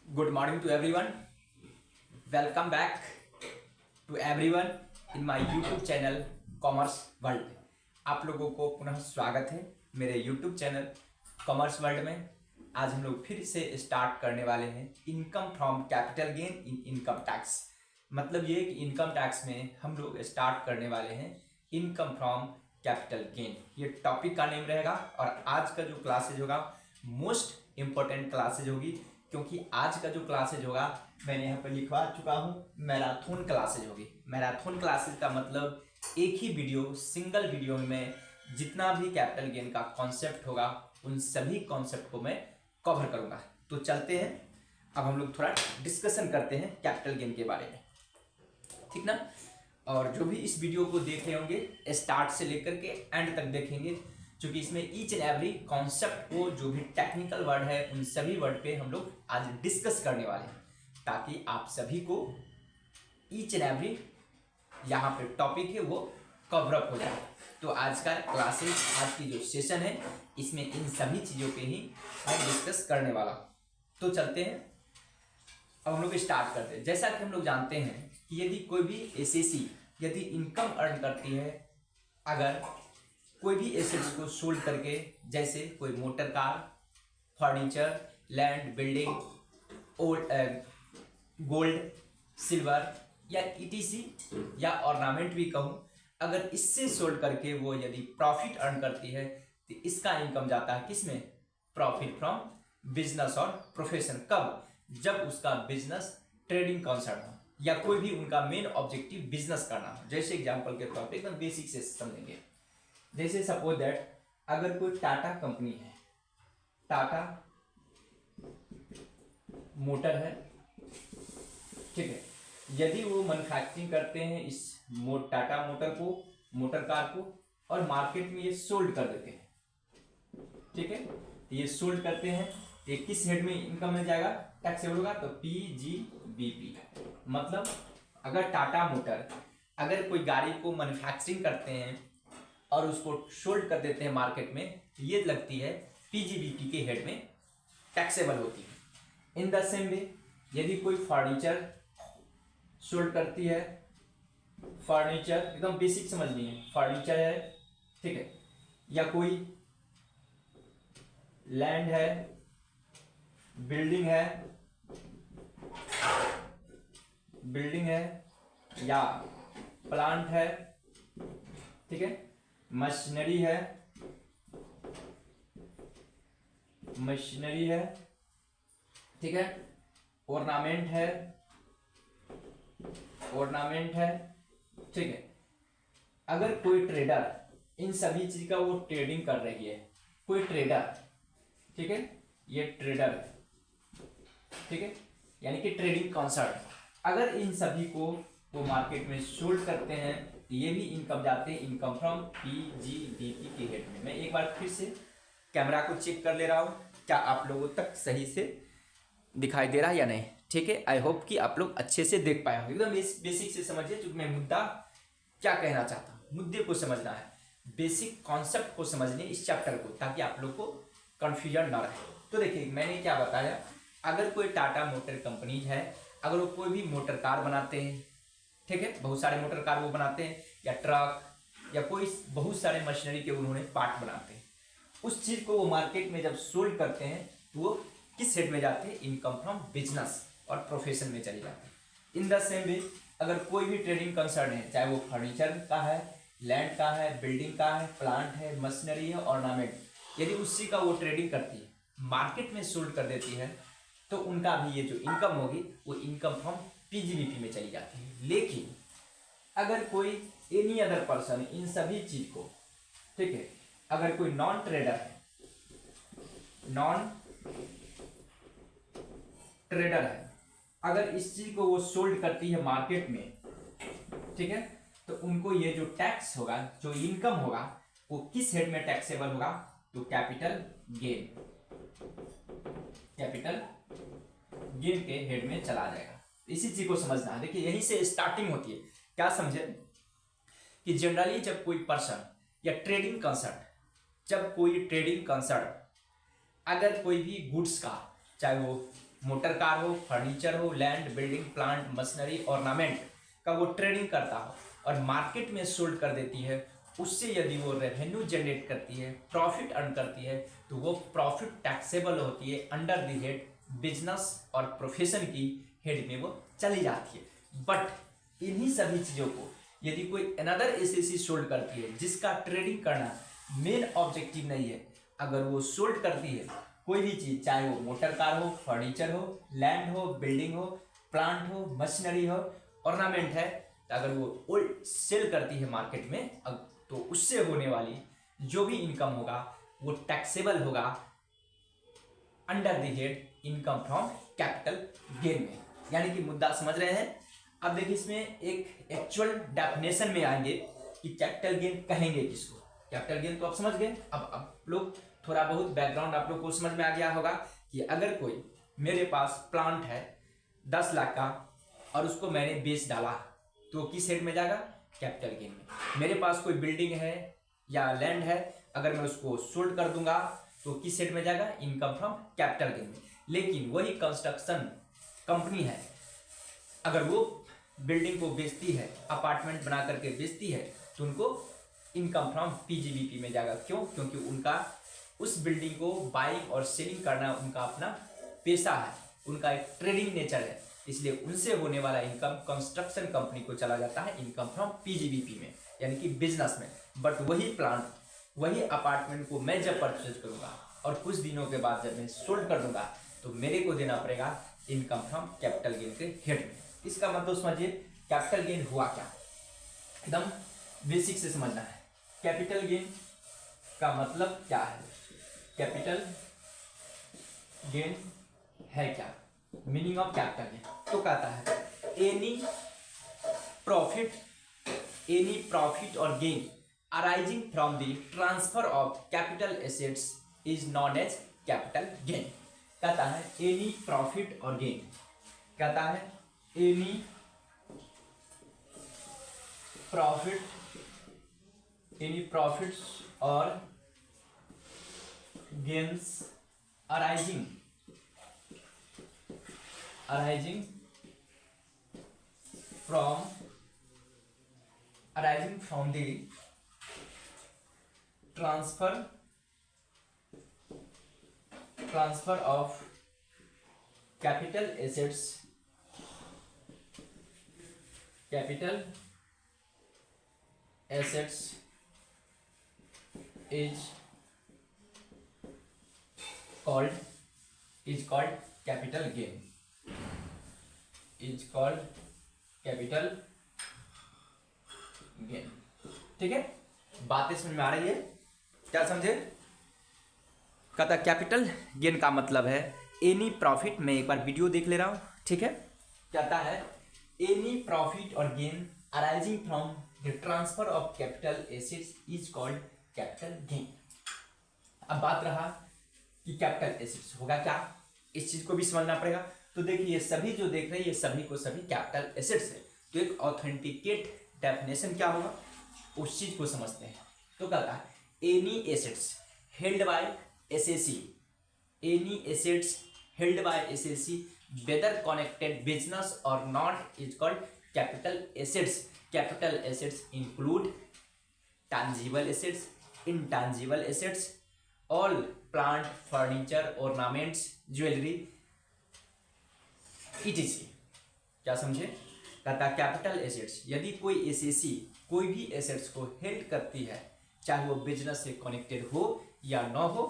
Good morning to everyone. Welcome back to everyone in my YouTube channel commerce world. आप लोगों को पुनः स्वागत है मेरे YouTube चैनल कॉमर्स वर्ल्ड में। आज हम लोग फिर से स्टार्ट करने वाले हैं income from capital gain in income tax. मतलब ये कि इनकम टैक्स में हम लोग स्टार्ट करने वाले हैं इनकम फ्रॉम कैपिटल गेन, ये टॉपिक का नेम रहेगा। और आज का जो क्लासेज होगा मोस्ट इम्पोर्टेंट क्लासेज होगी, क्योंकि आज का जो क्लासेज होगा मैंने यहाँ पर लिखवा चुका हूँ मैराथन क्लासेज होगी। मैराथन क्लासेज का मतलब एक ही वीडियो, सिंगल वीडियो में जितना भी कैपिटल गेन का कॉन्सेप्ट होगा उन सभी कॉन्सेप्ट को मैं कवर करूँगा। तो चलते हैं, अब हम लोग थोड़ा डिस्कशन करते हैं कैपिटल गेन के बारे में, ठीक ना। और जो भी इस वीडियो को देख रहे होंगे स्टार्ट से लेकर के एंड तक देखेंगे, क्योंकि इसमें ईच एंड एवरी कॉन्सेप्ट को, जो भी टेक्निकल वर्ड है उन सभी वर्ड पे हम लोग आज डिस्कस करने वाले हैं, ताकि आप सभी को ईच एंड एवरी यहाँ पे टॉपिक है वो कवर अप हो जाए। तो आज का क्लासेस, आज की जो सेशन है इसमें इन सभी चीज़ों पे ही मैं डिस्कस करने वाला हूँ। तो चलते हैं, अब हम लोग स्टार्ट करते हैं। जैसा कि हम लोग जानते हैं कि यदि कोई भी एसएससी यदि इनकम अर्न करती है, अगर कोई भी एसेट्स को सोल्ड करके, जैसे कोई motor car, furniture, land, building, gold, silver या ईटीसी या ऑर्नामेंट भी कहूँ, अगर इससे सोल्ड करके वो यदि प्रॉफिट अर्न करती है तो इसका इनकम जाता है किसमें? प्रॉफिट फ्रॉम बिजनेस और प्रोफेशन। कब? जब उसका बिजनेस ट्रेडिंग कंसर्न हो या कोई भी उनका मेन ऑब्जेक्टिव बिजनेस करना हो। जैसे एग्जांपल के तौर पे एकदम बेसिक से समझेंगे। जैसे सपोज दैट अगर कोई टाटा कंपनी है, टाटा मोटर है, ठीक है, यदि वो मैन्युफैक्चरिंग करते हैं इस टाटा मोटर को, मोटर कार को, और मार्केट में ये सोल्ड कर देते हैं, ठीक है, तो ये सोल्ड करते हैं, ये किस हेड में इनकम मिल जाएगा? टैक्सेबल होगा, तो पीजीबीपी। मतलब अगर टाटा मोटर अगर कोई गाड़ी को मैन्युफैक्चरिंग करते हैं और उसको सोल्ड कर देते हैं मार्केट में, तो ये लगती है पीजीबीपी के हेड में टैक्सेबल होती है। इन द सेम वे यदि कोई फर्नीचर सोल्ड करती है, फर्नीचर एकदम बेसिक समझनी है, फर्नीचर है, ठीक है, या कोई लैंड है, बिल्डिंग है या प्लांट है, ठीक है, मशीनरी है, ठीक है, ऑर्नामेंट है, ठीक है। अगर कोई ट्रेडर इन सभी चीज का वो ट्रेडिंग कर रही है, कोई ट्रेडर, ठीक है, ये ट्रेडर है, ठीक है, यानी कि ट्रेडिंग कंसर्न, अगर इन सभी को वो मार्केट में सोल्ड करते हैं तो ये भी इनकम जाते हैं इनकम फ्रॉम पीजीबीपी के हेड में। मैं एक बार फिर से कैमरा को चेक कर ले रहा हूँ, क्या आप लोगों तक सही से दिखाई दे रहा है या नहीं? ठीक है, आई होप कि आप लोग अच्छे से देख पाए होंगे। एकदम बेसिक से समझिए, क्योंकि मैं मुद्दा क्या कहना चाहता हूँ, मुद्दे को समझना है, बेसिक कॉन्सेप्ट को समझने इस चैप्टर को, ताकि आप लोग को कंफ्यूजन ना रहे। तो देखिए मैंने क्या बताया, अगर कोई टाटा मोटर कंपनी है, अगर वो कोई भी मोटर कार बनाते हैं, ठीक है, बहुत सारे मोटर कार वो बनाते हैं, या ट्रक या कोई बहुत सारे मशीनरी के उन्होंने पार्ट बनाते हैं, उस चीज को वो मार्केट में जब सोल्ड करते हैं तो वो किस हेड में जाते हैं? इनकम फ्रॉम बिजनेस और प्रोफेशन में चले जाते हैं। इन द सेम वे अगर कोई भी ट्रेडिंग कंसर्न है, चाहे वो फर्नीचर का है, लैंड का है, बिल्डिंग का है, प्लांट है, मशीनरी है, ऑर्नामेंट, यदि उसी का वो ट्रेडिंग करती है, मार्केट में सोल्ड कर देती है, तो उनका भी ये जो इनकम होगी वो इनकम फ्रॉम पीजीबीपी में चली जाती है। लेकिन अगर कोई एनी अदर पर्सन इन सभी चीज को, ठीक है, अगर कोई नॉन ट्रेडर है, अगर इस चीज को वो सोल्ड करती है मार्केट में, ठीक है, तो उनको ये जो टैक्स होगा, जो इनकम होगा, वो किस हेड में टैक्सेबल होगा? तो कैपिटल गेन के हेड में चला जाएगा। इसी चीज को समझना है। देखिए यहीं से स्टार्टिंग होती है। क्या समझे कि जनरली जब कोई पर्सन या ट्रेडिंग कंसर्न अगर कोई भी गुड्स का, चाहे वो मोटर कार हो, फर्नीचर हो, land, building, plant, machinery, ornament का वो ट्रेडिंग करता हो और मार्केट में सोल्ड कर देती है, उससे यदि वो रेवेन्यू जनरेट करती है, प्रॉफिट अर्न करती है, तो वो प्रॉफिट टैक्सेबल होती है अंडर द हेड बिजनेस और प्रोफेशन की हेड में वो चली जाती है। बट इन्हीं सभी चीज़ों को यदि कोई अनदर एसएससी सोल्ड करती है जिसका ट्रेडिंग करना मेन ऑब्जेक्टिव नहीं है, अगर वो सोल्ड करती है कोई भी चीज़, चाहे वो मोटर कार हो, फर्नीचर हो, लैंड हो, बिल्डिंग हो, प्लांट हो, मशीनरी हो, ऑर्नामेंट है, तो अगर वो ओल्ड सेल करती है मार्केट में, तो उससे होने वाली जो भी इनकम होगा वो टैक्सेबल होगा under the head income from capital gain में। यानी कि मुद्दा समझ रहे हैं। अब देखिए इसमें एक एक्चुअल डेफिनेशन में आएंगे कि कैपिटल गेन कहेंगे किसको। कैपिटल गेन तो आप समझ गए। अब आप लोग थोड़ा बहुत बैकग्राउंड आप लोग को समझ में आ गया होगा कि अगर कोई मेरे पास प्लांट है 10 लाख का और उसको मैंने बेच डाला तो किस हेड में जाएगा? कैपिटल गेन में। मेरे पास कोई बिल्डिंग है या लैंड है, अगर मैं उसको सोल्ड कर दूंगा तो किस हेड में जाएगा? इनकम फ्रॉम कैपिटल गेन में। लेकिन वही कंस्ट्रक्शन कंपनी है, अगर वो बिल्डिंग को बेचती है, अपार्टमेंट बना करके बेचती है, तो उनको इनकम फ्रॉम पीजीबीपी में जाएगा। क्यों? क्योंकि उनका उस बिल्डिंग को बाइंग और सेलिंग करना उनका अपना पेशा है, उनका एक ट्रेडिंग नेचर है, इसलिए उनसे होने वाला इनकम कंस्ट्रक्शन कंपनी को चला जाता है इनकम फ्रॉम पीजीबीपी में, यानी कि बिजनेस में। बट वही प्लांट, वही अपार्टमेंट को मैं जब परचेज करूंगा और कुछ दिनों के बाद जब मैं सोल्ड कर दूंगा तो मेरे को देना पड़ेगा इनकम फ्रॉम कैपिटल गेन के हेड में। इसका मतलब समझिए कैपिटल गेन हुआ क्या, एकदम बेसिक से समझना है। कैपिटल गेन का मतलब क्या है? कैपिटल गेन है क्या? मीनिंग ऑफ कैपिटल गेन तो कहता है any profit or gain arising from the transfer of capital assets is known as capital gain. कहता है एनी प्रॉफिट और गेन, कहता है any profits or gains arising from the transfer of capital assets is called capital gain, is called capital gain. ठीक है, बातें समझ में आ रही है? क्या समझे? कहता कैपिटल गेन का मतलब है एनी प्रॉफिट, मैं एक बार वीडियो देख ले रहा हूं, ठीक है। कहता है any profit or gain arising from the transfer of capital assets is called capital gain. अब बात रहा कि कैपिटल एसेट्स होगा क्या, इस चीज को भी समझना पड़ेगा। तो देखिए ये सभी जो देख रहे हैं ये सभी को सभी कैपिटल एसेट्स है। तो एक ऑथेंटिकेट डेफिनेशन क्या होगा उस चीज को समझते हैं। तो कहता है any assets held by assessee, any assets held by assessee whether connected business और not is called capital assets. Capital assets include tangible assets, intangible assets, all plant, furniture, ornaments, jewellery etc। क्या समझे? कहता capital assets, यदि कोई SSC कोई भी assets को held करती है, चाहे वो बिजनेस से कनेक्टेड हो या ना हो,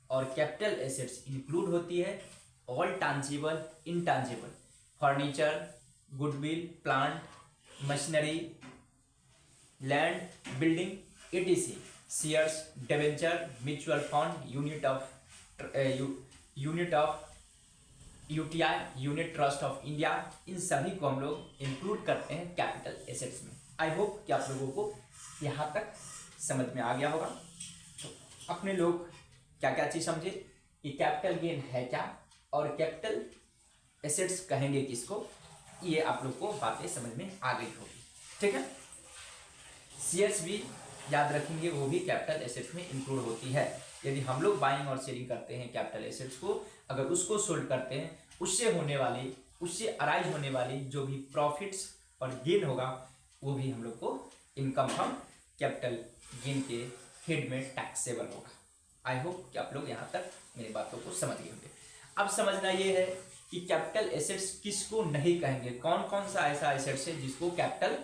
और कैपिटल एसेट्स इंक्लूड होती है all tangible, intangible, furniture, goodwill, plant, machinery, land, building etc, shares, debenture, mutual fund, unit of UTI, unit trust of India, इन सभी को हम लोग इंक्लूड करते हैं कैपिटल एसेट्स में। आई होप कि आप लोगों को यहाँ तक समझ में आ गया होगा। तो अपने लोग क्या क्या चीज़ समझे कि कैपिटल गेन है क्या और कैपिटल एसेट्स कहेंगे किसको, ये आप लोग को बातें समझ में आ गई होगी। ठीक है, शेयर्स भी याद रखेंगे, वो भी कैपिटल एसेट्स में इंक्लूड होती है। यदि हम लोग बाइंग और सेलिंग करते हैं कैपिटल एसेट्स को, अगर उसको सोल्ड करते हैं, उससे अराइज होने वाली जो भी प्रॉफिट्स और गेन होगा वो भी हम लोग को इनकम फ्रॉम कैपिटल गेन के हेड में टैक्सेबल होगा। आई होप कि आप लोग यहाँ तक मेरी बातों को समझ गए होंगे। अब समझना ये है कि कैपिटल एसेट्स किसको नहीं कहेंगे, कौन कौन सा ऐसा एसेट्स है जिसको कैपिटल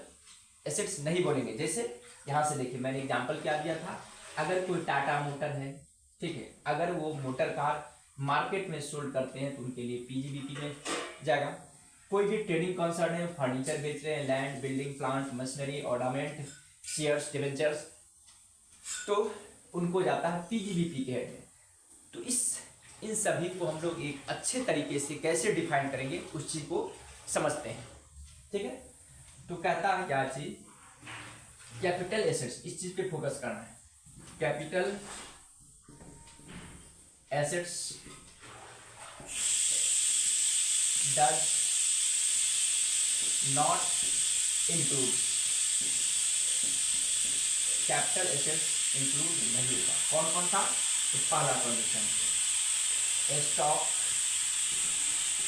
एसेट्स नहीं बोलेंगे। जैसे यहाँ से देखिए मैंने एग्जांपल क्या दिया था, अगर कोई टाटा मोटर है, ठीक है, अगर वो मोटर कार मार्केट में सोल्ड करते हैं तो उनके लिए पीजीबीपी में जाएगा। कोई भी ट्रेडिंग कंसर्न है, फर्नीचर बेच रहे हैं, land, building, plant, machinery, ornament, shares, debentures, तो उनको जाता है पीजीबीपी के हेड में। तो इन सभी को हम लोग एक अच्छे तरीके से कैसे डिफाइन करेंगे उस चीज को समझते हैं, ठीक है। तो कहता है क्या चीज, कैपिटल एसेट्स, इस चीज पे फोकस करना है। Capital assets does not include, capital assets include नहीं होगा। कौन कौन सा? तो पहला condition stock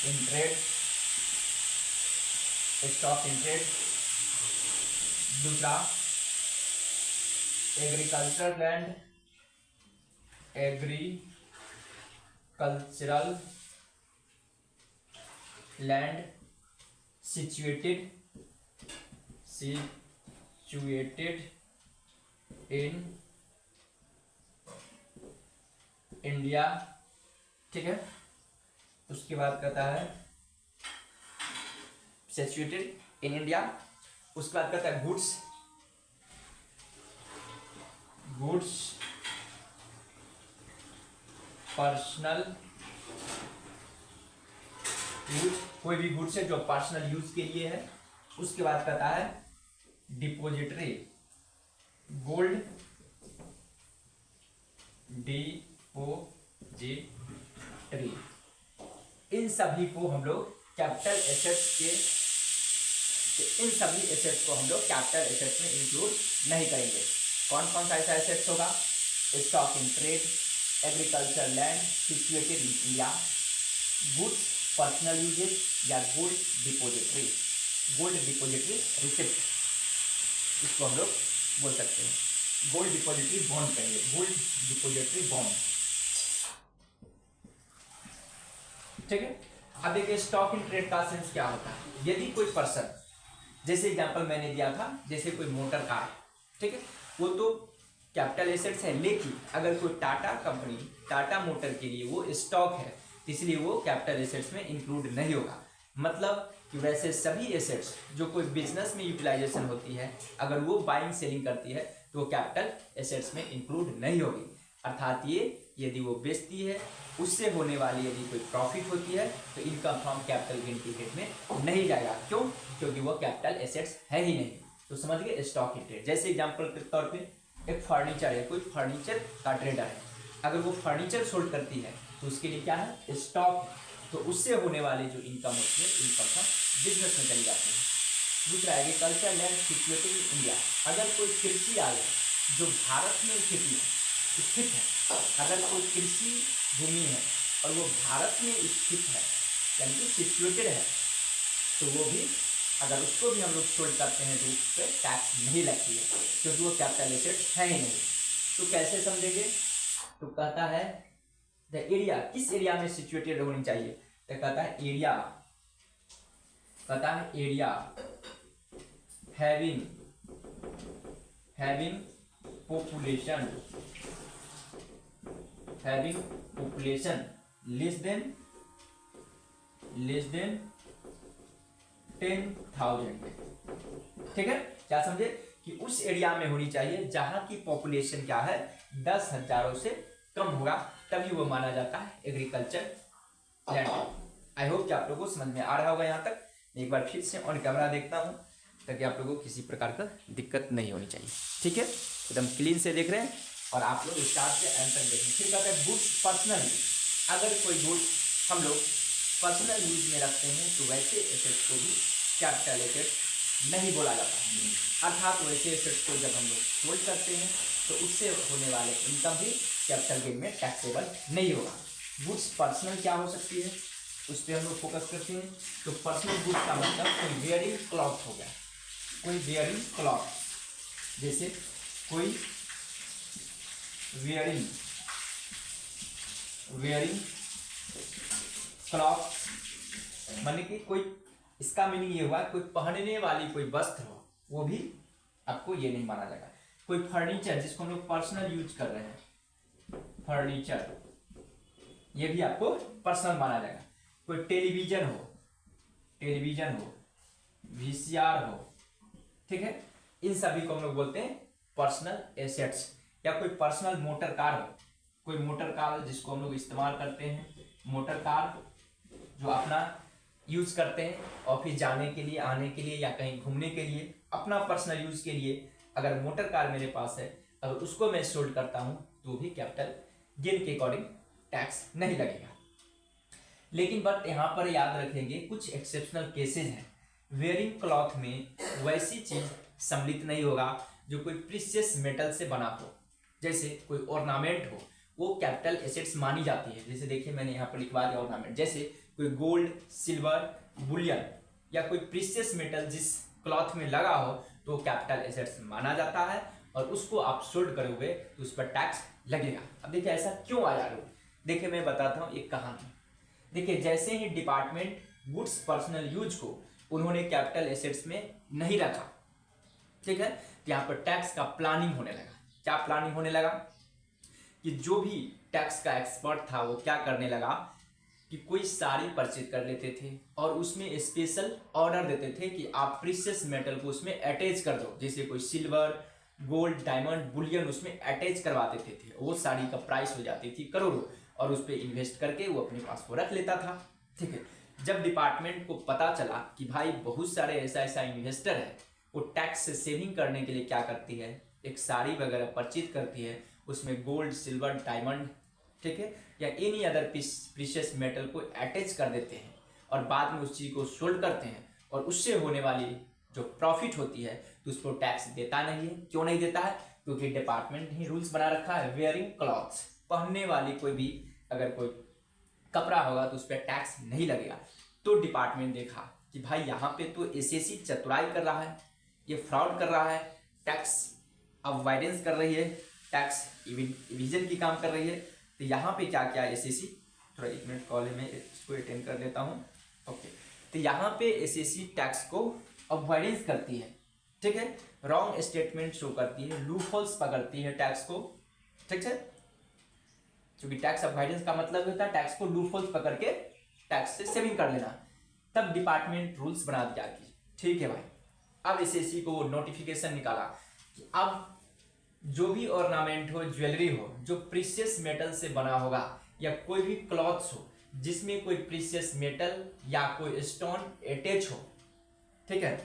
in trade, stock in trade. दूसरा agriculture land, agricultural land situated in India, ठीक है। उसके बाद कहता है सिचुएटेड इन इंडिया। उसके बाद कहता है गुड्स पर्सनल यूज, कोई भी गुड्स है जो पर्सनल यूज के लिए है। उसके बाद कहता है डिपोजिटरी, गोल्ड डिपोजिटरी। इन सभी को हम लोग कैपिटल एसेट्स के, इन सभी एसेट्स को हम लोग कैपिटल एसेट्स में इंक्लूड नहीं करेंगे। कौन कौन सा ऐसा एसेट्स होगा? Stock in trade, agriculture land situated in India, goods personal uses या गोल्ड डिपोजिटरी रिसिप्ट, इसको हम लोग बोल सकते हैं। गोल्ड डिपोजिटरी बॉन्ड कहेंगे, गोल्ड डिपोजिटरी बॉन्ड, ठीक है। अब देखिए स्टॉक इन ट्रेड का सेंस क्या होता है। यदि कोई पर्सन, जैसे एग्जांपल मैंने दिया था, जैसे कोई मोटर कार, ठीक है, वो तो कैपिटल एसेट्स है, लेकिन अगर कोई टाटा कंपनी, टाटा मोटर के लिए वो स्टॉक है, इसलिए वो कैपिटल एसेट्स में इंक्लूड नहीं होगा। मतलब कि वैसे सभी एसेट्स जो कोई बिजनेस में यूटिलाइजेशन होती है, अगर वो बाइंग सेलिंग करती है तो वो कैपिटल एसेट्स में इंक्लूड नहीं होगी। अर्थात ये यदि वो बेचती है, उससे होने वाली यदि कोई प्रॉफिट होती है तो इनकम फ्रॉम कैपिटल गेन के हेड में नहीं जाएगा। क्यों? क्योंकि वो कैपिटल एसेट्स है ही नहीं। तो समझ गए स्टॉक इन ट्रेड। जैसे एग्जांपल के तौर पे एक फर्नीचर है, कोई फर्नीचर का ट्रेडर है, अगर वो फर्नीचर सोल्ड करती है तो उसके लिए क्या है? स्टॉक, तो उससे होने वाले जो इनकम होती है इनकम फ्रॉम बिजनेस में चली जाती है। दूसरा agriculture land situated in India, अगर कोई कृषि आलय जो भारत में स्थित है, अगर कोई कृषि भूमि है और वो भारत में स्थित है यानी कि सिचुएटेड है, तो वो भी अगर उसको भी हम लोग सोल्ड करते हैं तो उस पर टैक्स नहीं लगती है, क्योंकि वो कैपिटल एसेट्स है ही नहीं। तो कैसे समझेंगे? तो कहता है द एरिया, किस एरिया में सिचुएटेड होनी चाहिए? तो कहता है area having population less than 10,000, ठीक है। क्या समझे? कि उस एरिया में होनी चाहिए जहां की पॉपुलेशन क्या है 10,000 से कम होगा, तभी वो माना जाता है एग्रीकल्चर लैंड। आई होप कि आप लोगों को समझ में आ रहा होगा यहाँ तक। एक बार फिर से ऑन कैमरा देखता हूँ ताकि आप लोगों को किसी प्रकार का दिक्कत नहीं होनी चाहिए, ठीक है। एकदम क्लीन से देख रहे हैं और आप लोग स्टार्ट से एंड तक देखें। फिर कहते हैं गुड्स पर्सनल यूज, अगर कोई गुड्स हम लोग पर्सनल यूज में रखते हैं तो वैसे एसेट्स को भी कैपिटल एसेट्स नहीं बोला जाता। अर्थात वैसे एसेट्स को जब हम लोग सोल्ड करते हैं तो उससे होने वाले इनकम भी कैपिटल गेन में टैक्सेबल नहीं होगा। गुड्स पर्सनल क्या हो सकती है उस पर हम लोग फोकस करते हैं। तो पर्सनल गुड्स का मतलब कोई वेयरिंग क्लॉथ हो गया, कोई वेयरिंग क्लॉथ, जैसे कोई वेयरिंग क्लॉथ माने कि कोई, इसका मीनिंग ये हुआ कोई पहनने वाली कोई वस्त्र हो, वो भी आपको ये नहीं माना जाएगा। कोई फर्नीचर जिसको हम लोग पर्सनल यूज कर रहे हैं, फर्नीचर, ये भी आपको पर्सनल माना जाएगा। कोई टेलीविजन हो, वीसीआर हो, ठीक है, इन सभी को हम लोग बोलते हैं पर्सनल एसेट्स। या कोई पर्सनल मोटर कार हो, कोई मोटर कार जिसको हम लोग इस्तेमाल करते हैं, मोटर कार जो अपना यूज करते हैं ऑफिस जाने के लिए, आने के लिए, या कहीं घूमने के लिए, अपना पर्सनल यूज के लिए अगर मोटर कार मेरे पास है, अगर उसको मैं सोल्ड करता हूं तो भी कैपिटल गेन के अकॉर्डिंग टैक्स नहीं लगेगा। लेकिन बट यहाँ पर याद रखेंगे कुछ एक्सेप्शनल केसेस हैं। वेयरिंग क्लॉथ में वैसी चीज सम्मिलित नहीं होगा जो कोई प्रीशियस मेटल से बना हो, जैसे कोई ऑर्नामेंट हो, वो कैपिटल एसेट्स मानी जाती है। जैसे देखिए मैंने यहाँ पर लिखवा दिया ऑर्नामेंट, जैसे कोई गोल्ड, सिल्वर, बुलियन या कोई प्रीशियस मेटल जिस क्लॉथ में लगा हो तो कैपिटल एसेट्स माना जाता है, और उसको आप सोल्ड करोगे तो उस पर टैक्स लगेगा। अब देखिए ऐसा क्यों आया लोग, देखिए मैं बताता हूँ एक कहानी। देखिए जैसे ही डिपार्टमेंट गुड्स पर्सनल यूज को उन्होंने कैपिटल एसेट्स में नहीं रखा, ठीक है, तो यहाँ पर टैक्स का प्लानिंग होने लगा। क्या प्लानिंग होने लगा कि जो भी टैक्स का एक्सपर्ट था वो क्या करने लगा कि कोई साड़ी परचेज कर लेते थे और उसमें स्पेशल ऑर्डर देते थे कि आप प्रीशियस मेटल को उसमें अटैच कर दो, जैसे कोई सिल्वर, गोल्ड, डायमंड, बुलियन उसमें अटैच करवा देते थे। वो साड़ी का प्राइस हो जाती थी करोड़ों, और उस पर इन्वेस्ट करके वो अपने पास को रख लेता था, ठीक है। जब डिपार्टमेंट को पता चला कि भाई बहुत सारे ऐसा इन्वेस्टर है, वो टैक्स से सेविंग करने के लिए क्या करती है, एक साड़ी वगैरह परचेज करती है, उसमें गोल्ड, सिल्वर, डायमंड, ठीक है, या एनी अदर प्रीशियस मेटल को अटैच कर देते हैं और बाद में उस चीज़ को सोल्ड करते हैं, और उससे होने वाली जो प्रॉफिट होती है तो उस पर टैक्स देता नहीं है। क्यों नहीं देता है? क्योंकि डिपार्टमेंट ही रूल्स बना रखा है, वेयरिंग क्लॉथ्स, पहनने वाली कोई भी अगर कोई कपड़ा होगा तो उस पर टैक्स नहीं लगेगा। तो डिपार्टमेंट देखा कि भाई यहाँ पे तो एसएससी चतुराई कर रहा है, ये फ्रॉड कर रहा है, टैक्स अवॉइडेंस कर रही है, टैक्स इविजन की काम कर रही है। तो यहाँ पे क्या क्या एसएससी, थोड़ा एक मिनट कॉल में इसको अटेंड कर लेता हूँ, ओके। तो यहाँ पे एसएससी टैक्स को अवॉइडेंस करती है, ठीक है, रॉन्ग स्टेटमेंट शो करती है, लूपहोल्स पकड़ती है टैक्स को, ठीक है, क्योंकि टैक्स अवॉइडेंस का मतलब होता है टैक्स को लूपहोल्स पकड़ के टैक्स से सेविंग कर लेना। तब डिपार्टमेंट रूल्स बना दिया कि ठीक है भाई, अब एसएससी को नोटिफिकेशन निकाला कि अब जो भी ऑर्नामेंट हो, ज्वेलरी हो, जो प्रीशियस मेटल से बना होगा, या कोई भी क्लॉथ्स हो जिसमें कोई प्रीशियस मेटल या कोई स्टोन अटैच हो, ठीक है,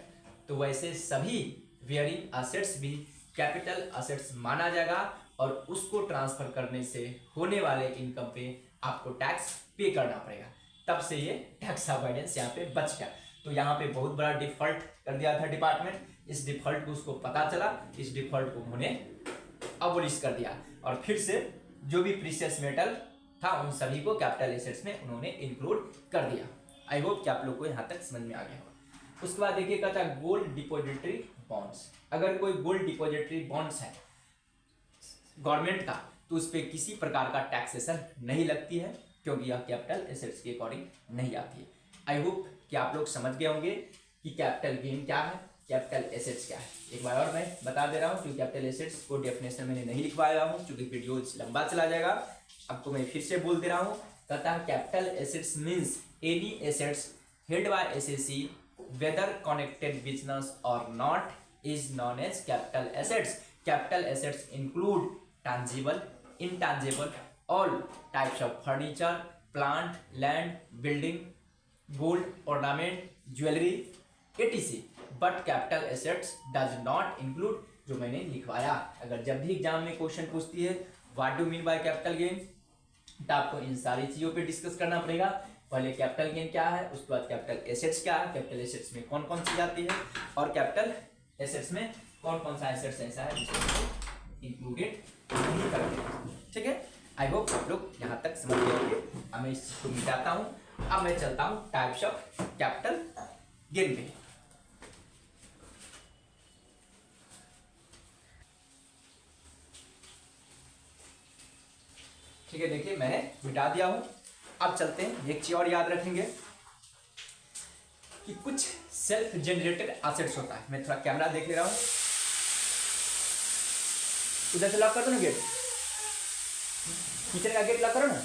तो वैसे सभी वेयरिंग असेट्स भी कैपिटल असेट्स माना जाएगा, और उसको ट्रांसफर करने से होने वाले इनकम पे आपको टैक्स पे करना पड़ेगा। तब से ये टैक्स अवॉइडेंस यहाँ पे बच गया। तो यहाँ पे बहुत बड़ा डिफॉल्ट कर दिया था डिपार्टमेंट, इस डिफॉल्ट को उसको पता चला, इस डिफॉल्ट को उन्होंने अबोलिश कर दिया, और फिर से जो भी प्रीशियस मेटल था उन सभी को कैपिटल एसेट्स में उन्होंने इंक्लूड कर दिया। आई होप कि आप लोग को यहाँ तक समझ में आ गया होगा। उसके बाद देखिए कहता है गोल्ड डिपॉजिटरी बॉन्ड्स। अगर कोई गोल्ड डिपॉजिटरी बॉन्ड्स है गवर्नमेंट का, तो उस पर किसी प्रकार का टैक्सेशन नहीं लगती है, क्योंकि यह कैपिटल एसेट्स के अकॉर्डिंग नहीं आती है। आई होप कि आप लोग समझ गए होंगे कि कैपिटल गेन क्या है, कैपिटल एसेट्स क्या है। एक बार और मैं बता दे रहा हूँ, क्योंकि कैपिटल एसेट्स को डेफिनेशन मैंने नहीं लिखवाया हूँ, क्योंकि वीडियो लंबा चला जाएगा। आपको मैं फिर से बोल दे रहा हूँ, कहता है capital assets means any assets held by assessee whether connected business और not is known as capital assets. Capital assets include tangible, intangible, all types of furniture, plant, land, building, gold, ornament, jewelry, etc. But capital assets does not include, जो मैंने लिखवाया। अगर जब भी exam में question पूछती है what do mean by capital gain, तो आपको इन सारी चीजों पे डिस्कस करना पड़ेगा। पहले कैपिटल गेन क्या है, उसके बाद कैपिटल एसेट्स क्या है, कैपिटल एसेट्स में कौन कौन सी आती है, और कैपिटल एसेट्स में कौन कौन सा एसेट्स ऐसा है जिसको इंक्लूडेड नहीं करते हैं, ठीक है। आई होप आप लोग यहाँ तक समझ गए होंगे। अब मैं इस चीज को मिटाता हूँ। अब मैं चलता हूँ टाइप्स ऑफ कैपिटल गेन पे। ठीक है, देखिए मैंने मिटा दिया हूँ। अब चलते हैं, एक चीज और याद रखेंगे कि कुछ सेल्फ जनरेटेड एसेट्स होता है। मैं थोड़ा कैमरा देख ले रहा हूँ, उधर से लॉक कर दो ना गेट, किचन का गेट लॉक करो ना।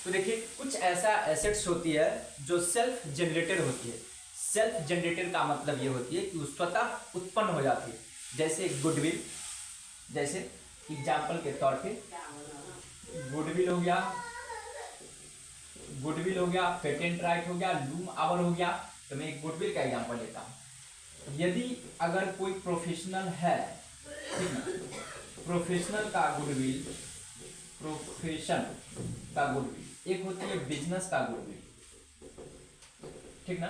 तो देखिए कुछ ऐसा एसेट्स होती है जो सेल्फ जनरेटेड होती है। सेल्फ जनरेटेड का मतलब ये होती है कि वो स्वतः उत्पन्न हो जाती है। जैसे गुडविल, जैसे एग्जाम्पल के तौर पे गुडविल हो गया, गुडविल हो गया, पेटेंट राइट हो गया, लूम आवर हो गया। तो मैं एक गुडविल का एग्जाम्पल लेता हूँ। यदि अगर कोई प्रोफेशनल है, ठीक ना, प्रोफेशनल का गुडविल, प्रोफेशन का गुडविल, एक होती है बिजनेस का गुडविल, ठीक ना।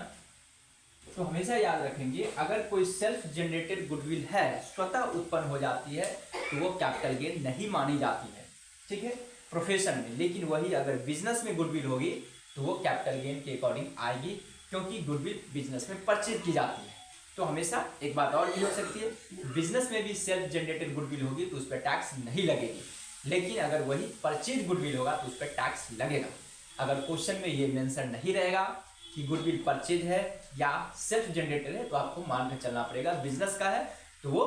तो हमेशा याद रखेंगे अगर कोई सेल्फ जनरेटेड गुडविल है, स्वतः उत्पन्न हो जाती है, तो वो कैपिटल गेन नहीं मानी जाती है, ठीक है, प्रोफेशन में। लेकिन वही अगर बिजनेस में गुडविल होगी तो वो कैपिटल गेन के अकॉर्डिंग आएगी, क्योंकि गुडविल बिजनेस में परचेज की जाती है। तो हमेशा एक बात और भी हो सकती है, बिजनेस में भी सेल्फ जनरेटेड गुडविल होगी तो उस पर टैक्स नहीं लगेगी, लेकिन अगर वही परचेज गुडविल होगा तो उस पर टैक्स लगेगा। अगर क्वेश्चन में ये मेंशन नहीं रहेगा कि गुडविल परचेज है या सेल्फ जनरेटेड है, तो आपको मान कर चलना पड़ेगा बिजनेस का है तो वो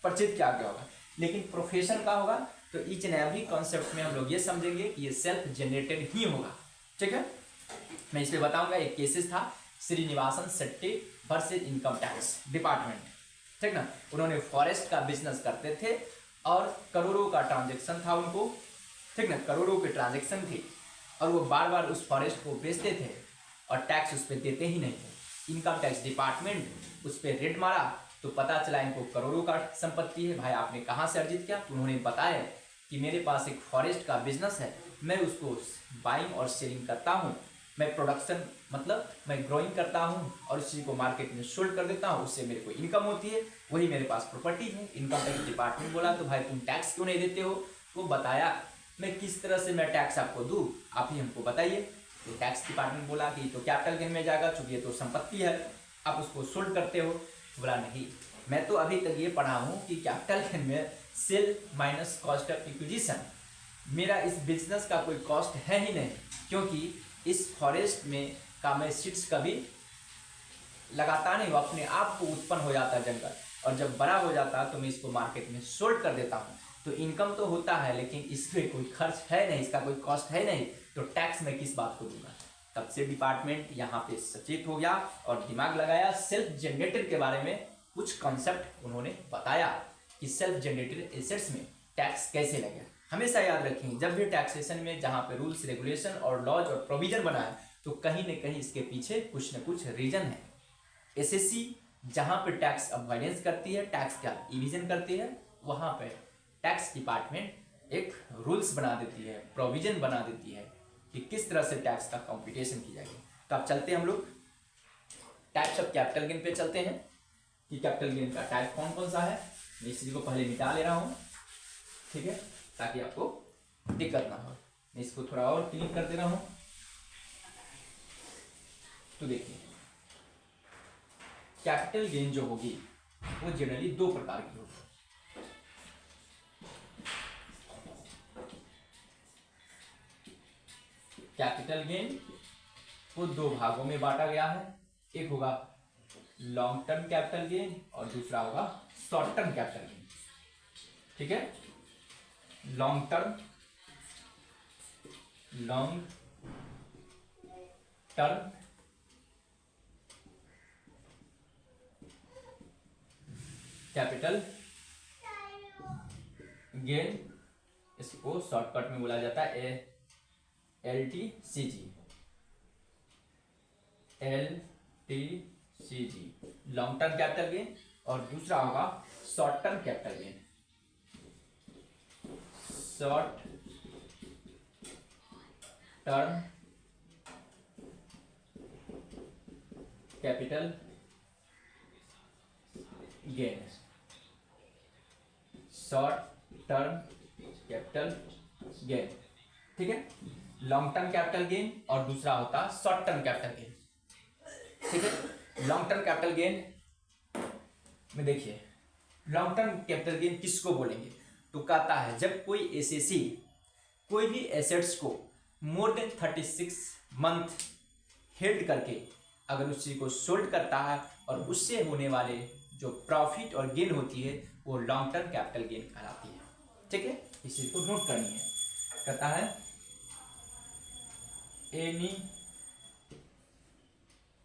परचेज के आगे होगा। लेकिन प्रोफेशन का होगा तो ईच एंड एवरी कॉन्सेप्ट में हम लोग ये समझेंगे कि ये सेल्फ जनरेटेड ही होगा, ठीक है। मैं इस पर बताऊंगा, एक केसेस था Srinivasan Shetty versus income tax department, ठीक ना। उन्होंने फॉरेस्ट का बिजनेस करते थे और करोड़ों का ट्रांजेक्शन था उनको, ठीक ना, करोड़ों के ट्रांजेक्शन थी, और वो बार बार उस फॉरेस्ट को बेचते थे और टैक्स उस पर देते ही नहीं थे। इनकम टैक्स डिपार्टमेंट उस पर रेड मारा तो पता चला इनको करोड़ों का संपत्ति है। भाई आपने कहाँ से अर्जित किया? तो उन्होंने बताया कि मेरे पास एक फॉरेस्ट का बिजनेस है, मैं उसको बाइंग और सेलिंग करता हूँ, मैं प्रोडक्शन मतलब मैं ग्रोइंग करता हूँ और उस चीज़ को मार्केट में सोल्ड कर देता हूँ, उससे मेरे को इनकम होती है, वही मेरे पास प्रॉपर्टी है। इनकम टैक्स डिपार्टमेंट बोला तो भाई तुम टैक्स क्यों नहीं देते हो? वो बताया मैं किस तरह से मैं टैक्स आपको दूँ, आप ही हमको बताइए। तो टैक्स डिपार्टमेंट बोला कि तो कैपिटल गेन में जाएगा, चूंकि ये तो संपत्ति है, आप उसको सोल्ड करते हो। बोला नहीं, मैं तो अभी तक ये पढ़ा हूँ कि कैपिटल गेन में sale minus cost of acquisition, मेरा इस बिजनेस का कोई कॉस्ट है ही नहीं, क्योंकि इस फॉरेस्ट में का मैं सीड्स कभी लगाता नहीं, वो अपने आप को उत्पन्न हो जाता है जंगल, और जब बड़ा हो जाता है तो मैं इसको मार्केट में सोल्ड कर देता हूँ। तो इनकम तो होता है लेकिन इसमें कोई खर्च है नहीं, इसका कोई कॉस्ट है नहीं, तो टैक्स में किस बात को दूंगा। तब से डिपार्टमेंट यहाँ पे सचेत हो गया और दिमाग लगाया, सेल्फ जनरेटेड के बारे में कुछ कॉन्सेप्ट उन्होंने बताया कि सेल्फ जनरेटेड एसेट्स में टैक्स कैसे लगे। हमेशा याद रखेंगे जब भी टैक्सेशन में जहाँ पे रूल्स रेगुलेशन और लॉज और प्रोविजन बना है तो कहीं न कहीं इसके पीछे कुछ न कुछ रीजन है। एसएससी जहाँ पे टैक्स अवॉइडेंस करती है, टैक्स का इविजन करती है, वहाँ पे टैक्स डिपार्टमेंट एक रूल्स बना देती है, प्रोविजन बना देती है कि किस तरह से टैक्स का कंपटीशन की जाएगी। तो अब चलते हैं हम लोग टाइप्स ऑफ कैपिटल गेन पे चलते हैं कि कैपिटल गेन का टाइप कौन कौन सा है। मैं इस चीज को पहले मिटा ले रहा हूँ, ठीक है, ताकि आपको दिक्कत ना हो। मैं इसको थोड़ा और क्लीन कर दे रहा हूँ। तो देखिए कैपिटल गेन जो होगी वो जनरली दो प्रकार की होगी। कैपिटल गेन को दो भागों में बांटा गया है, एक होगा लॉन्ग टर्म कैपिटल गेन और दूसरा होगा शॉर्ट टर्म कैपिटल गेन, ठीक है। लॉन्ग टर्म कैपिटल गेन, इसको शॉर्टकट में बोला जाता है LTCG, long term capital gain, और दूसरा होगा short term capital gain, short term capital gain. Short term capital gain, ठीक है। लॉन्ग टर्म कैपिटल गेन और दूसरा होता है शॉर्ट टर्म कैपिटल गेन, ठीक है। लॉन्ग टर्म कैपिटल गेन में देखिए, लॉन्ग टर्म कैपिटल गेन किसको बोलेंगे, तो कहता है जब कोई एसएसी कोई भी एसेट्स को मोर देन 36 मंथ हेल्ड करके अगर उसी को सोल्ड करता है और उससे होने वाले जो प्रॉफिट और गेन होती है वो लॉन्ग टर्म कैपिटल गेन कहलाती है, ठीक है। इसी को नोट करनी है। कहता है any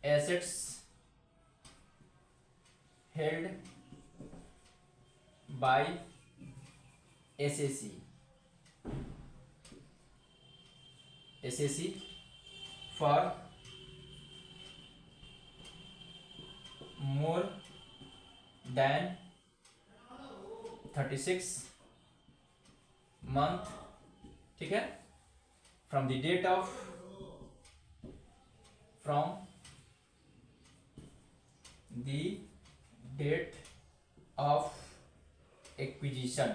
assets held by assessee for more than 36 month, ठीक है, from the date of acquisition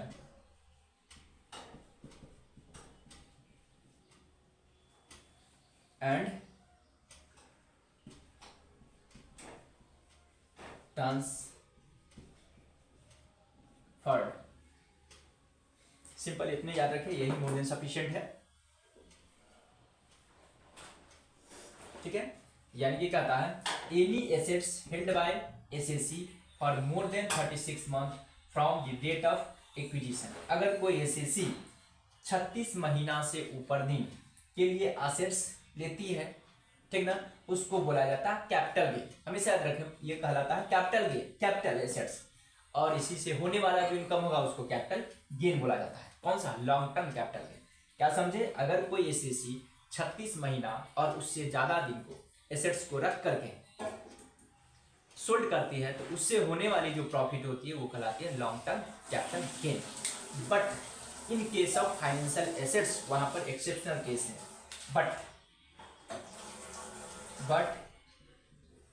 and transferred. Simple इतने याद रखें, यही मोर देन सफिशिएंट है, ठीक है। यानी कि कहता है any assets held by assessee for more than 36 month from the date of acquisition. अगर कोई एसएसी 36 महीना से ऊपर दिन के लिए एसेट्स लेती है, ठीक ना, उसको बोला जाता है कैपिटल गेन। हमेशा याद रखें, ये कहलाता है कैपिटल गेन, कैपिटल एसेट्स, और इसी से होने वाला जो इनकम होगा उसको कैपिटल गेन बोला जाता है। कौन सा? Long term capital gain. क्या समझे? अगर कोई एसएसी 36 महीना और उससे ज्यादा दिन को एसेट्स को रख करके सोल्ड करती है तो उससे होने वाली जो प्रॉफिट होती है वो कहलाती है long term capital gain. But in case of financial assets वहां पर एक्सेप्शनल केस है। But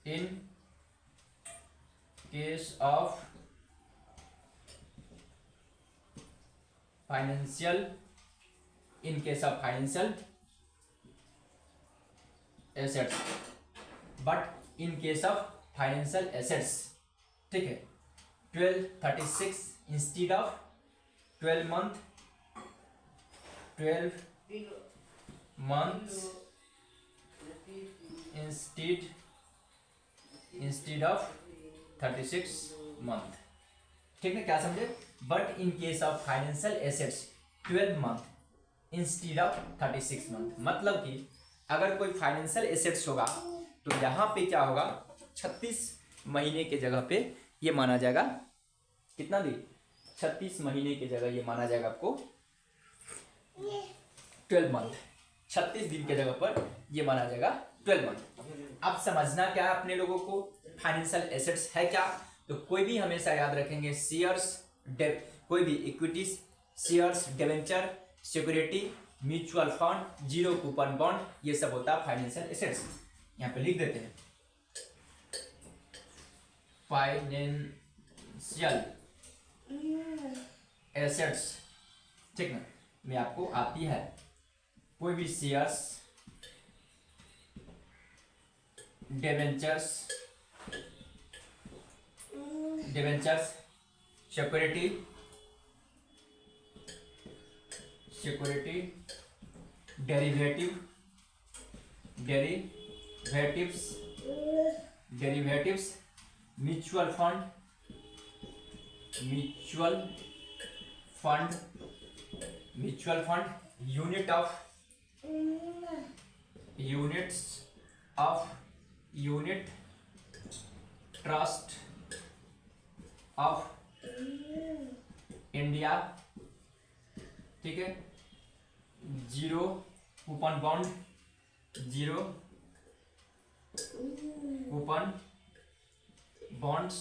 in case of financial assets, but in case of financial assets, ठीक है, 1236 instead of 12 month, 12 months instead of 36 month, ठीक है। क्या समझे? But in case of financial assets 12 month instead of 36 month, मतलब कि अगर कोई फाइनेंशियल एसेट्स होगा तो यहाँ पे क्या होगा, 36 महीने के जगह पे ये माना जाएगा कितना दिन, 36 महीने की जगह ये माना जाएगा आपको 12 मंथ, 36 दिन के जगह पर ये माना जाएगा 12 मंथ। अब समझना क्या है अपने लोगों को, फाइनेंशियल एसेट्स है क्या, तो कोई भी हमेशा याद रखेंगे शेयर्स, कोई भी equities, shares, debenture, security, mutual fund, zero coupon bond, ये सब होता है फाइनेंशियल एसेट्स। यहाँ पे लिख देते हैं फाइनेंशियल एसेट्स, ठीक ना, में आपको आती है कोई भी shares, debentures, security, derivatives, mutual fund, unit trust of India, ठीक है, zero coupon bonds,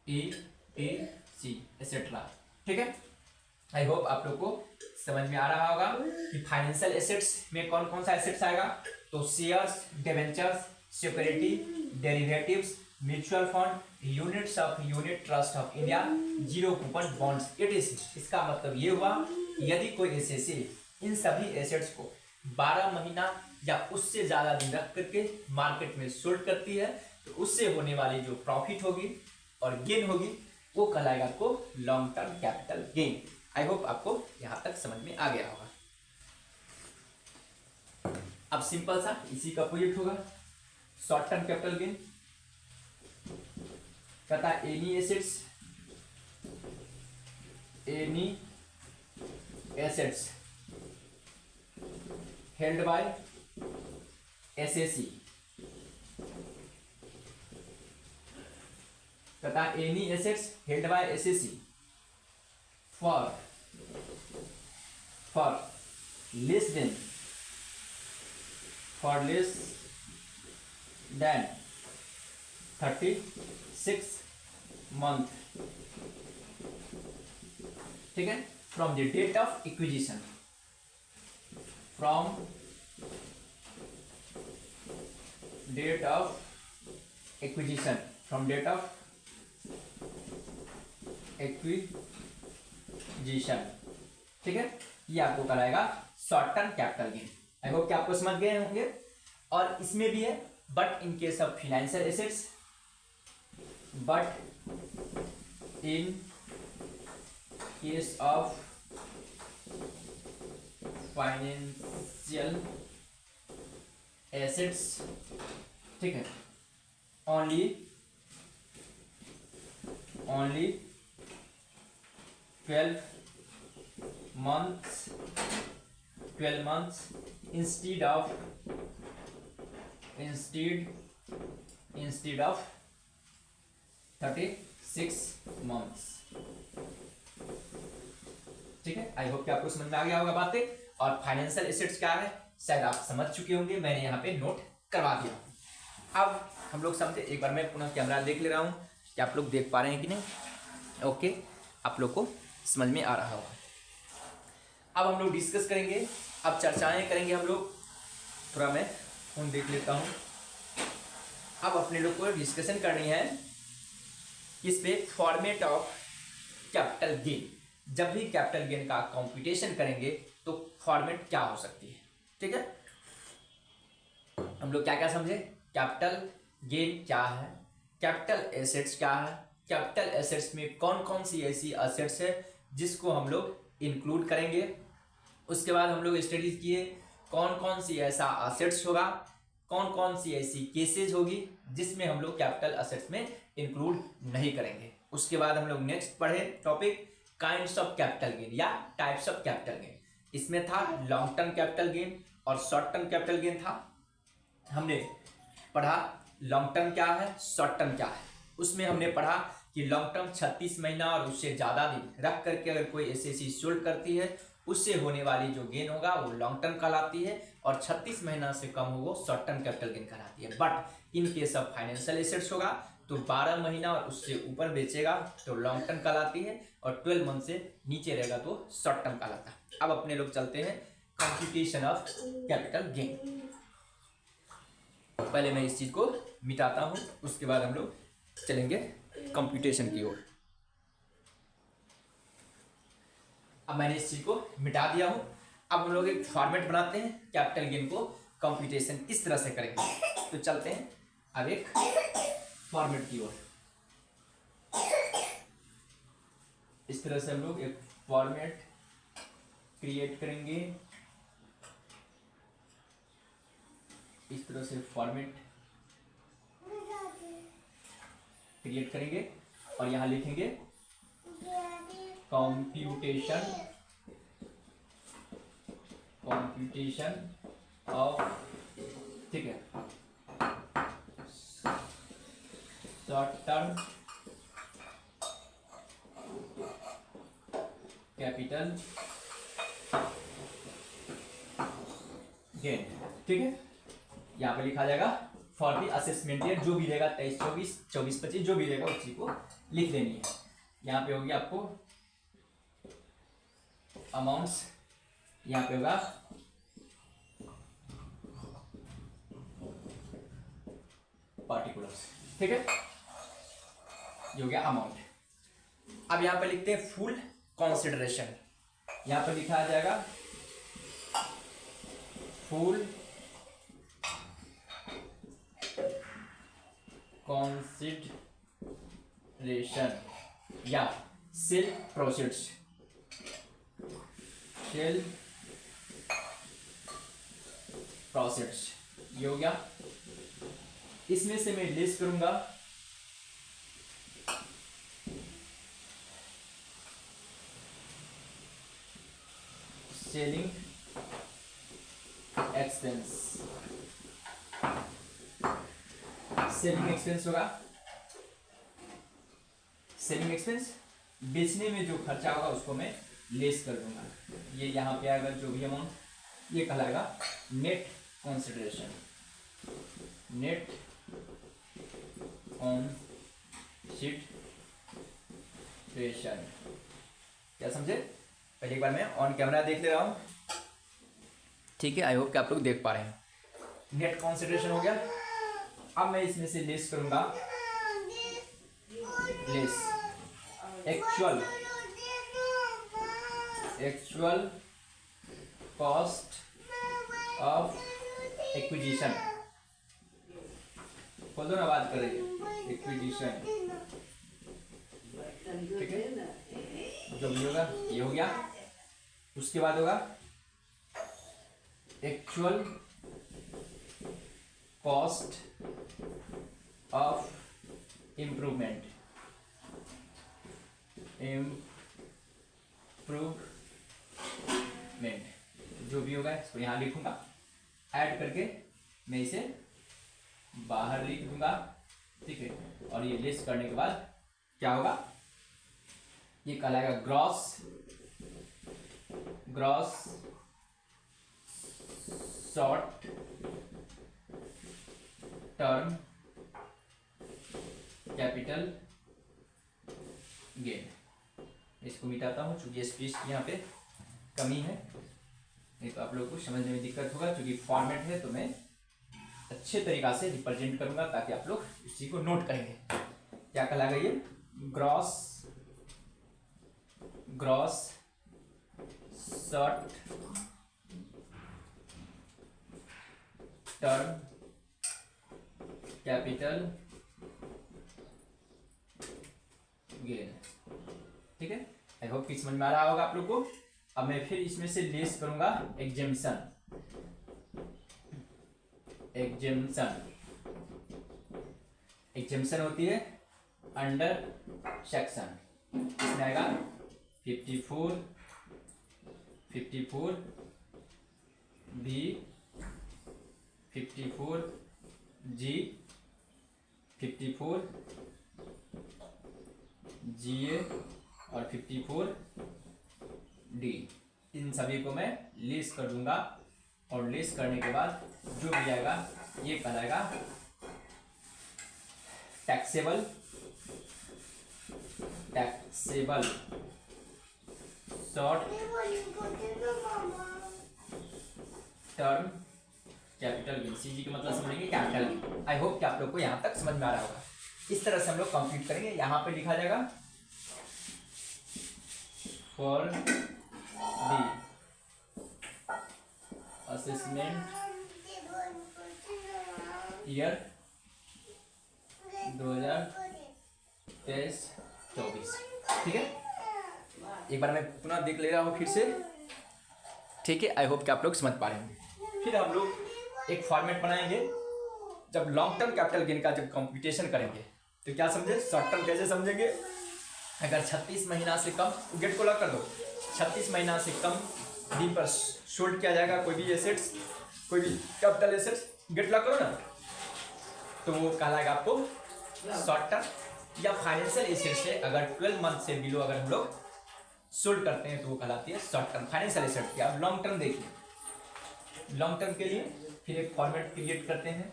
ETC etcetera, ठीक है। आई होप आप लोग को समझ में आ रहा होगा कि फाइनेंशियल एसेट्स में कौन कौन सा एसेट्स आएगा, तो shares, debentures, security, derivatives, mutual fund, units of unit trust of India, zero coupon bonds etc. इसका मतलब ये हुआ कि यदि कोई एसएससी इन सभी एसेट्स को 12 महीना या उससे ज्यादा दिन रख करके मार्केट में सोल्ड करती है तो उससे होने वाली जो प्रॉफिट होगी और गेन होगी वो कहलाएगा आपको long term capital gain. I hope आपको यहां तक समझ में आ गया होगा। अब सिंपल सा इसी का अपोजिट होगा शॉर्ट टर्म कैपिटल गेन। कहता है any assets held by assessee, कहता है any assets held by assessee for less than 36 month, ठीक है, from the date of acquisition, from date of acquisition, ठीक है, ये आपको कराएगा short term capital gain. I hope कि आपको समझ गए होंगे। और इसमें भी है but in case of financial assets, but in case of financial assets, ठीक है, only 12 months instead of 36 months, ठीक है। आई होप कि आपको समझ में आ गया होगा बातें। और फाइनेंशियल एसेट्स क्या है शायद आप समझ चुके होंगे, मैंने यहाँ पे नोट करवा दिया। अब हम लोग समझे, एक बार मैं पुनः कैमरा देख ले रहा हूँ कि आप लोग देख पा रहे हैं कि नहीं। ओके, आप लोग को समझ में आ रहा होगा। अब हम लोग डिस्कस करेंगे, अब चर्चाएं करेंगे हम लोग। थोड़ा मैं फोन देख लेता हूँ। अब अपने लोग को डिस्कशन करनी है इस पे फॉर्मेट ऑफ कैपिटल गेन। जब भी कैपिटल गेन का कंप्यूटेशन करेंगे तो फॉर्मेट क्या हो सकती है, ठीक है। हम लोग क्या क्या समझे, कैपिटल गेन क्या है, कैपिटल एसेट्स क्या है, कैपिटल एसेट्स में कौन कौन सी ऐसी एसेट्स है जिसको हम लोग इंक्लूड करेंगे। उसके बाद हम लोग स्टडीज किए कौन कौन सी ऐसा एसेट्स होगा, कौन कौन सी ऐसी केसेज होगी जिसमें हम लोग कैपिटल एसेट्स में इंक्लूड नहीं करेंगे। उसके बाद हम लोग नेक्स्ट पढ़े topic kinds of capital gain या टाइप्स ऑफ कैपिटल गेन। इसमें था लॉन्ग टर्म कैपिटल गेन और शॉर्ट टर्म कैपिटल गेन था। हमने पढ़ा लॉन्ग टर्म क्या है, शॉर्ट टर्म क्या है। उसमें हमने पढ़ा कि लॉन्ग टर्म 36 महीना और उससे ज़्यादा दिन रख करके अगर कोई एसएससी सोल्ड करती है उससे होने वाली जो गेन होगा वो लॉन्ग टर्म कहलाती है, और 36 महीना से कम हो वो शॉर्ट टर्म कैपिटल गेन कहलाती है। But in case of financial assets होगा तो 12 महीना और उससे ऊपर बेचेगा तो लॉन्ग टर्म कहलाती है, और 12 मंथ से नीचे रहेगा तो शॉर्ट टर्म कहलाता है। अब अपने लोग चलते हैं कंप्यूटेशन ऑफ कैपिटल गेन। पहले मैं इस चीज को मिटाता हूं, उसके बाद हम लोग चलेंगे कंप्यूटेशन की ओर। अब मैंने इस चीज को मिटा दिया हूं। अब हम लोग एक फॉर्मेट बनाते हैं कैपिटल गेन को कंप्यूटेशन किस तरह से करेंगे। तो चलते हैं अब एक फॉर्मेट की ओर। इस तरह से हम लोग एक फॉर्मेट क्रिएट करेंगे, इस तरह से फॉर्मेट क्रिएट करेंगे और यहां लिखेंगे कंप्यूटेशन ऑफ, ठीक है, शॉर्ट टर्म कैपिटल गेन, ठीक है। यहाँ पे लिखा जाएगा फॉर दी असेसमेंट ईयर, जो भी रहेगा 23, 24, 24, 25 जो भी रहेगा उसी को लिख देनी है। यहाँ पे होगी आपको अमाउंट्स, यहाँ पे होगा पार्टिकुलर्स, ठीक है, ये हो गया अमाउंट। अब यहाँ पे लिखते हैं फुल कंसिडरेशन। यहाँ पे लिखा आ जाएगा फुल कंसिडरेशन या सेल प्रोसीड्स, सेल प्रोसीड्स, ये हो गया। इसमें से मैं लिस्ट करूंगा सेलिंग एक्सपेंस। सेलिंग एक्सपेंस होगा, सेलिंग एक्सपेंस बेचने में जो खर्चा होगा उसको मैं लेस कर दूंगा। ये यहाँ पे आएगा जो भी अमाउंट, ये कहलाएगा नेट कंसिडरेशन, नेट कंसिडरेशन। क्या समझे? पहली बार मैं ऑन कैमरा देख ले रहा हूँ, ठीक है। आई होप कि आप लोग देख पा रहे हैं। नेट कंसिडरेशन हो गया। अब मैं इसमें से लेस करूंगा, less actual cost of acquisition. खोल दो ना, बात कर रही है, एक्विजिशन, ठीक है। जो भी होगा ये हो गया। उसके बाद होगा एक्चुअल कॉस्ट ऑफ इम्प्रूवमेंट, जो भी होगा इसको यहाँ लिखूंगा, ऐड करके मैं इसे बाहर लिख दूंगा, ठीक है। और ये लिस्ट करने के बाद क्या होगा, ये कहलाएगा gross short term capital gain. इसको मिटाता हूँ चूंकि स्पेस की यहाँ पे कमी है, नहीं तो आप लोगों को समझने में दिक्कत होगा। चूंकि फॉर्मेट है तो मैं अच्छे तरीका से रिप्रेजेंट करूंगा ताकि आप लोग इस चीज को नोट करेंगे। क्या कहलाएगा ये, gross short term capital gain, ठीक है। आई होप कि समझ में आ रहा होगा आप लोग को। अब मैं फिर इसमें से लेस करूंगा एग्जेम्पशन, एग्जेम्पशन होती है अंडर सेक्शन। इसमें आएगा 54 बी, 54 जी, 54 जीए और 54 डी। इन सभी को मैं लिस्ट कर दूंगा और लिस्ट करने के बाद जो भी आएगा ये कहलाएगा taxable short term capital gain. CG का मतलब समझेंगे कैपिटल गेन। आई होप कि आप लोग को यहाँ तक समझ में आ रहा होगा। इस तरह से हम लोग कंप्लीट करेंगे। यहाँ पे लिखा जाएगा फॉर दी असेसमेंट ईयर 2023-24, ठीक है। एक बार मैं पुनः देख ले रहा हूँ फिर से, ठीक है। आई होप कि आप लोग समझ पा रहे होंगे। फिर हम लोग एक फॉर्मेट बनाएंगे। जब लॉन्ग टर्म कैपिटल गेन का जब कंप्यूटेशन करेंगे तो क्या समझे, शॉर्ट टर्म कैसे समझेंगे। अगर 36 महीना से कम, गेट को लॉक कर दो, 36 महीना से कम दिन पर सोल्ड किया जाएगा कोई भी एसेट्स, कोई भी कैपिटल एसेट्स, गेट लॉक करो ना, तो वो कहलाएगा आपको शॉर्ट टर्म या फाइनेंशियल एसेट से अगर 12 मंथ से बिलो अगर हम लोग सोल्ड करते हैं तो वो कहलाती है शॉर्ट टर्म फाइनेंशियल एसेट की। अब लॉन्ग टर्म देखिए, लॉन्ग टर्म के लिए फिर एक फॉर्मेट क्रिएट करते हैं।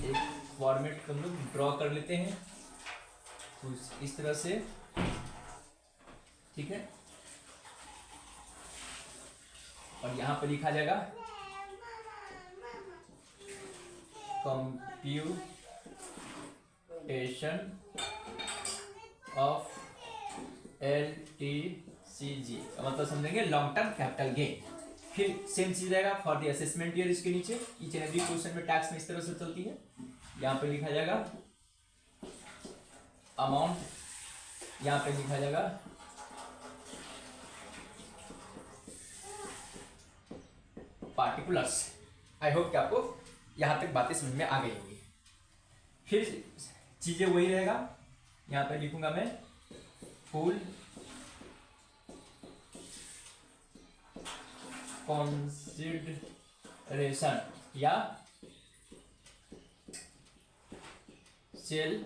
एक फॉर्मेट हम लोग ड्रॉ कर लेते हैं कुछ इस तरह से, ठीक है। और यहाँ पर लिखा जाएगा कंप्यूटेशन एक्सपेक्टेशन ऑफ LTCG का मतलब समझेंगे लॉन्ग टर्म कैपिटल गेन। फिर सेम चीज आएगा फॉर द असेसमेंट ईयर, इसके नीचे ईच एंड एवरी क्वेश्चन में टैक्स में इस तरह से चलती है। यहाँ पे लिखा जाएगा अमाउंट, यहाँ पे लिखा जाएगा पार्टिकुलर्स। आई होप कि आपको यहाँ तक बातें समझ में आ गई होगी। फिर चीजें वही रहेगा, यहाँ पे लिखूंगा मैं फुल कंसिडरेशन या सेल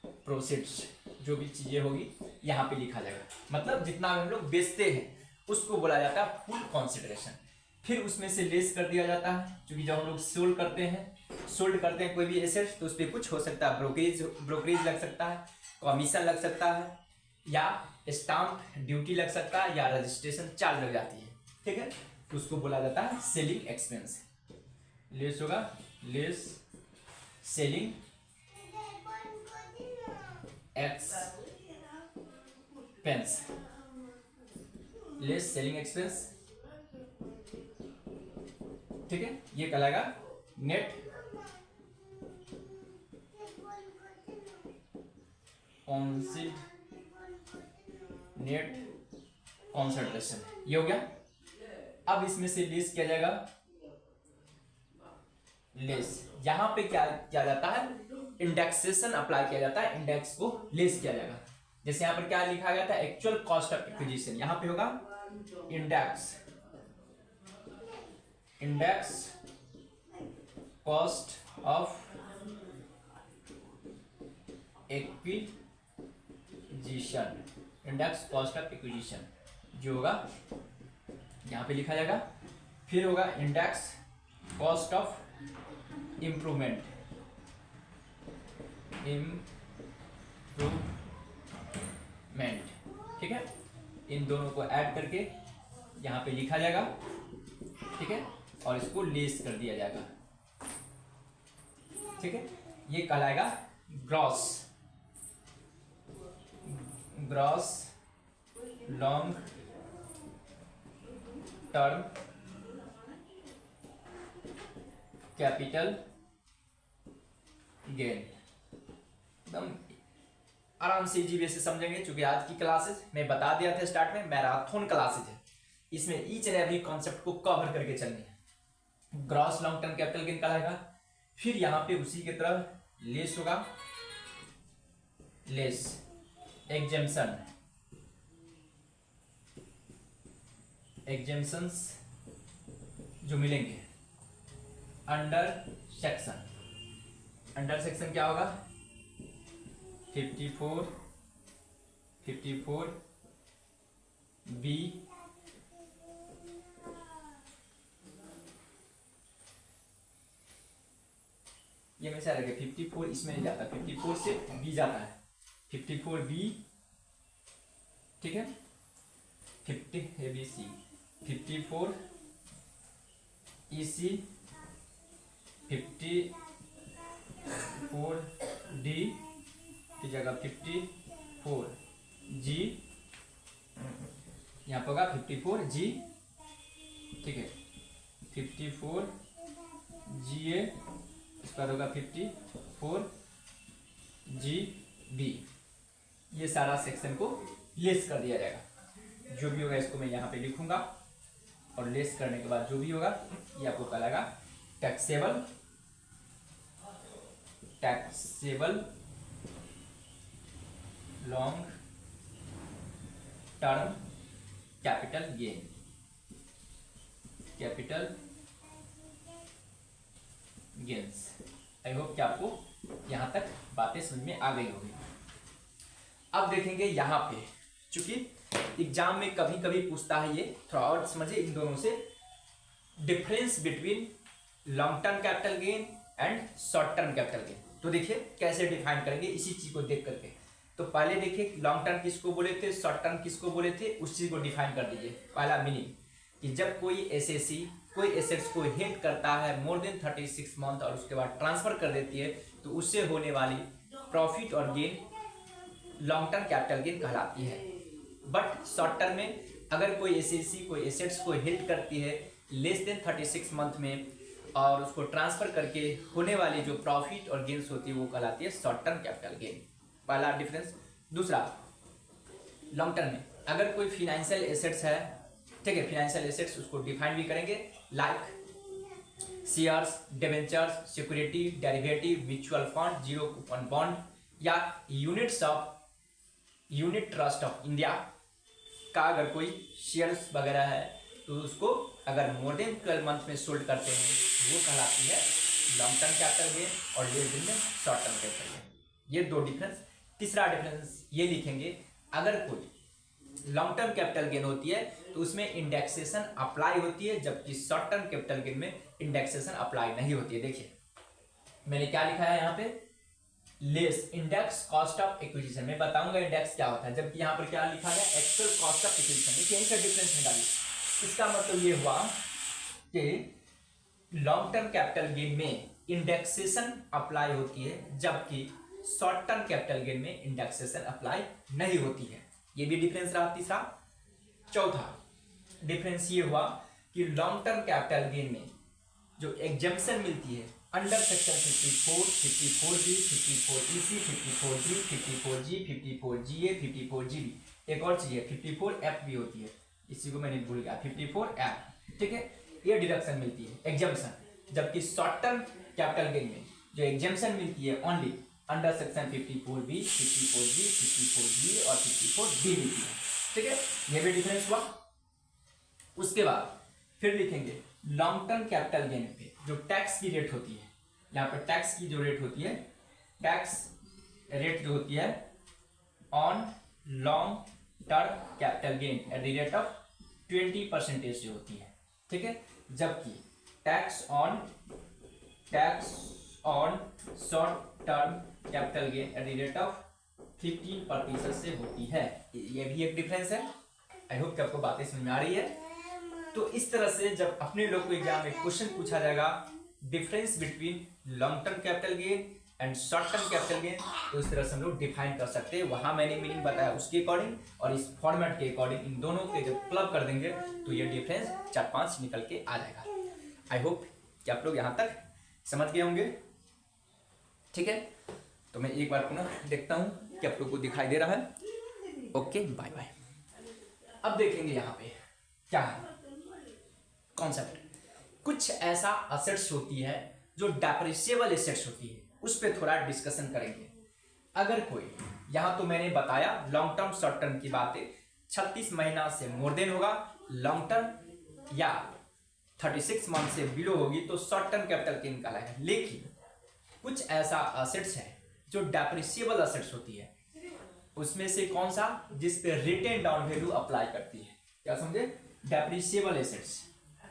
प्रोसीड्स, जो भी चीजें होगी यहाँ पे लिखा जाएगा। मतलब जितना हम लोग बेचते हैं उसको बोला जाता है फुल कंसिडरेशन। फिर उसमें से लेस कर दिया जाता है, क्योंकि जब हम लोग सोल्ड करते हैं कोई भी एसेट, तो उस पर कुछ हो सकता है, ब्रोकरेज लग सकता है, कमीशन लग सकता है, या स्टाम्प ड्यूटी लग सकता है, या रजिस्ट्रेशन चार्ज लग जाती है। ठीक है, तो उसको बोला जाता है सेलिंग एक्सपेंस। लेस होगा less selling expense, less selling expense. ठीक है, ये कहलाएगा नेट कंसिडरेशन, ये हो गया। अब इसमें से लेस किया जाएगा लेस, यहां पे क्या किया जाता है, इंडेक्सेशन अप्लाई किया जाता है, इंडेक्स को लेस किया जाएगा। जैसे यहां पर क्या लिखा गया था, एक्चुअल कॉस्ट ऑफ एक्विजिशन, यहां पे होगा index cost of acquisition, index cost of acquisition जो होगा यहां पे लिखा जाएगा। फिर होगा इंडेक्स कॉस्ट ऑफ इम्प्रूवमेंट, ठीक है, इन दोनों को ऐड करके यहां पे लिखा जाएगा। ठीक है, और इसको लेस कर दिया जाएगा। ठीक है, ये कहलाएगा gross long term capital gain. एकदम आराम से इजी वे से समझेंगे, क्योंकि आज की क्लासेस मैं बता दिया था स्टार्ट में, मैराथन क्लासेस है, इसमें ईच एंड एवरी कॉन्सेप्ट को कवर करके चलनी है। Gross long term capital gain कहलाएगा। फिर यहां पे उसी की तरह लेस होगा, लेस एग्जेम्पशंस जो मिलेंगे अंडर सेक्शन क्या होगा, 54 बी, ये हमेशा रखे 54 इसमें नहीं जाता, 54 से बी जाता है, 54 बी। ठीक है, 50 ABC, 54 EC, 54 D की जगह 54 G, यहाँ पर होगा 54 G। ठीक है, 54 GA, इसका होगा 54 GB। ये सारा सेक्शन को लेस कर दिया जाएगा। जो भी होगा इसको मैं यहाँ पे लिखूंगा, और लेस करने के बाद जो भी होगा ये आपको कहलाएगा taxable long term capital gains. आई होप कि आपको यहां तक बातें समझ में आ गई होगी। अब देखेंगे यहाँ पे, चूंकि एग्जाम में कभी कभी पूछता है, ये थोड़ा और समझिए इन दोनों से difference between long term capital gain and short term capital gain. तो देखिए कैसे डिफाइन करेंगे इसी चीज को देख करके। तो पहले देखिए लॉन्ग टर्म किसको बोले थे, शॉर्ट टर्म किसको बोले थे, उस चीज को डिफाइन कर दीजिए। पहला मीनिंग कि जब कोई एसएससी कोई एसेट्स को हेल्ड करता है मोर देन 36 मंथ और उसके बाद ट्रांसफर कर देती है, तो उससे होने वाली profit or gain long term capital gain कहलाती है। बट शॉर्ट टर्म में अगर कोई एसएसी कोई एसेट्स को हेल्ड करती है लेस देन 36 मंथ में और उसको ट्रांसफर करके होने वाली जो प्रॉफिट और गेन्स होती है वो कहलाती है शॉर्ट टर्म कैपिटल गेन। पहला डिफरेंस। दूसरा, लॉन्ग टर्म में अगर कोई फिनेंशियल एसेट्स है, ठीक है, फिनेंशियल एसेट्स उसको डिफाइन भी करेंगे like shares, debentures, security, derivative, mutual fund, zero coupon bond या यूनिट ट्रस्ट ऑफ इंडिया का अगर कोई शेयर्स वगैरह है तो उसको अगर मोर देन 12 मंथ में सोल्ड करते हैं वो कहलाती है लॉन्ग टर्म कैपिटल गेन और लेस देन में शॉर्ट टर्म कैपिटल गेन। ये दो डिफरेंस। तीसरा डिफरेंस ये लिखेंगे, अगर कोई लॉन्ग टर्म कैपिटल गेन होती है तो उसमें इंडेक्सेशन अप्लाई होती है, जबकि शॉर्ट टर्म कैपिटल गेन में इंडेक्सेशन अप्लाई नहीं होती है। देखिए मैंने क्या लिखा है यहाँ पे, less index cost of acquisition. मैं बताऊंगा इंडेक्स क्या होता है, जबकि यहाँ पर क्या लिखा गया, एक्चुअल कॉस्ट ऑफ एक्विजिशन। यही का डिफरेंस निकालिए। इसका मतलब ये हुआ कि लॉन्ग टर्म कैपिटल गेन में इंडेक्सेशन अप्लाई होती है, जबकि शॉर्ट टर्म कैपिटल गेन में इंडेक्सेशन अप्लाई नहीं होती है। ये भी डिफरेंस रहा तीसरा। चौथा डिफरेंस ये हुआ कि लॉन्ग टर्म कैपिटल गेन में जो एग्जम्पशन मिलती है under section 54, 54B, 54EC, 54G, 54G, 54GA, 54GB। एक और चीज है 54F भी होती है, इसी को मैंने भूल गया, 54F, ठीक है। ये डिडक्शन मिलती है एग्जम्पशन, जबकि शॉर्ट टर्म कैपिटल गेन में जो एग्जम्पशन मिलती है only under section 54B, 54G, 54G और 54D मिलती है, ठीक है। ये भी डिफरेंस हुआ। उसके बाद फिर लिखेंगे लॉन्ग टर्म कैपिटल गेन पे जो टैक्स की रेट होती है, यहाँ पर टैक्स की जो रेट होती है, टैक्स रेट जो होती है on long term capital gain at the rate of 20% जो होती है, ठीक है। जबकि tax on short term capital gain at the rate of 15% से होती है। ये भी एक डिफरेंस है। आई होप कि आपको बातें समझ में आ रही है। तो इस तरह से जब अपने लोग को एग्जाम में क्वेश्चन पूछा जाएगा difference between long term capital gain and short term capital gain, तो इस तरह से हम लोग डिफाइन कर सकते हैं। वहां मैंने मीनिंग बताया उसके अकॉर्डिंग और इस फॉर्मेट के अकॉर्डिंग इन दोनों के जब क्लब कर देंगे तो ये डिफरेंस 4-5 निकल के आ जाएगा। आई होप कि आप लोग यहाँ तक समझ गए होंगे, ठीक है। तो मैं एक बार पुनः देखता हूँ कि आप लोग को दिखाई दे रहा है। Okay, bye bye. अब देखेंगे यहाँ पे क्या है कॉन्सेप्ट। कुछ ऐसा असेट्स होती है जो डेप्रिसिएबल एसेट्स होती है, उस पर थोड़ा डिस्कशन करेंगे। अगर कोई, यहाँ तो मैंने बताया लॉन्ग टर्म शॉर्ट टर्म की बातें, 36 महीना से मोर देन होगा लॉन्ग टर्म या 36 मंथ से बिलो होगी तो शॉर्ट टर्म कैपिटल गेन कहलाएगा। लेकिन कुछ ऐसा असेट्स है जो डेप्रिसिएबल असेट्स होती है, उसमें से कौन सा, जिस पे रिटेन डाउन वैल्यू अप्लाई करती है। क्या समझे, डेप्रिसिएबल एसेट्स।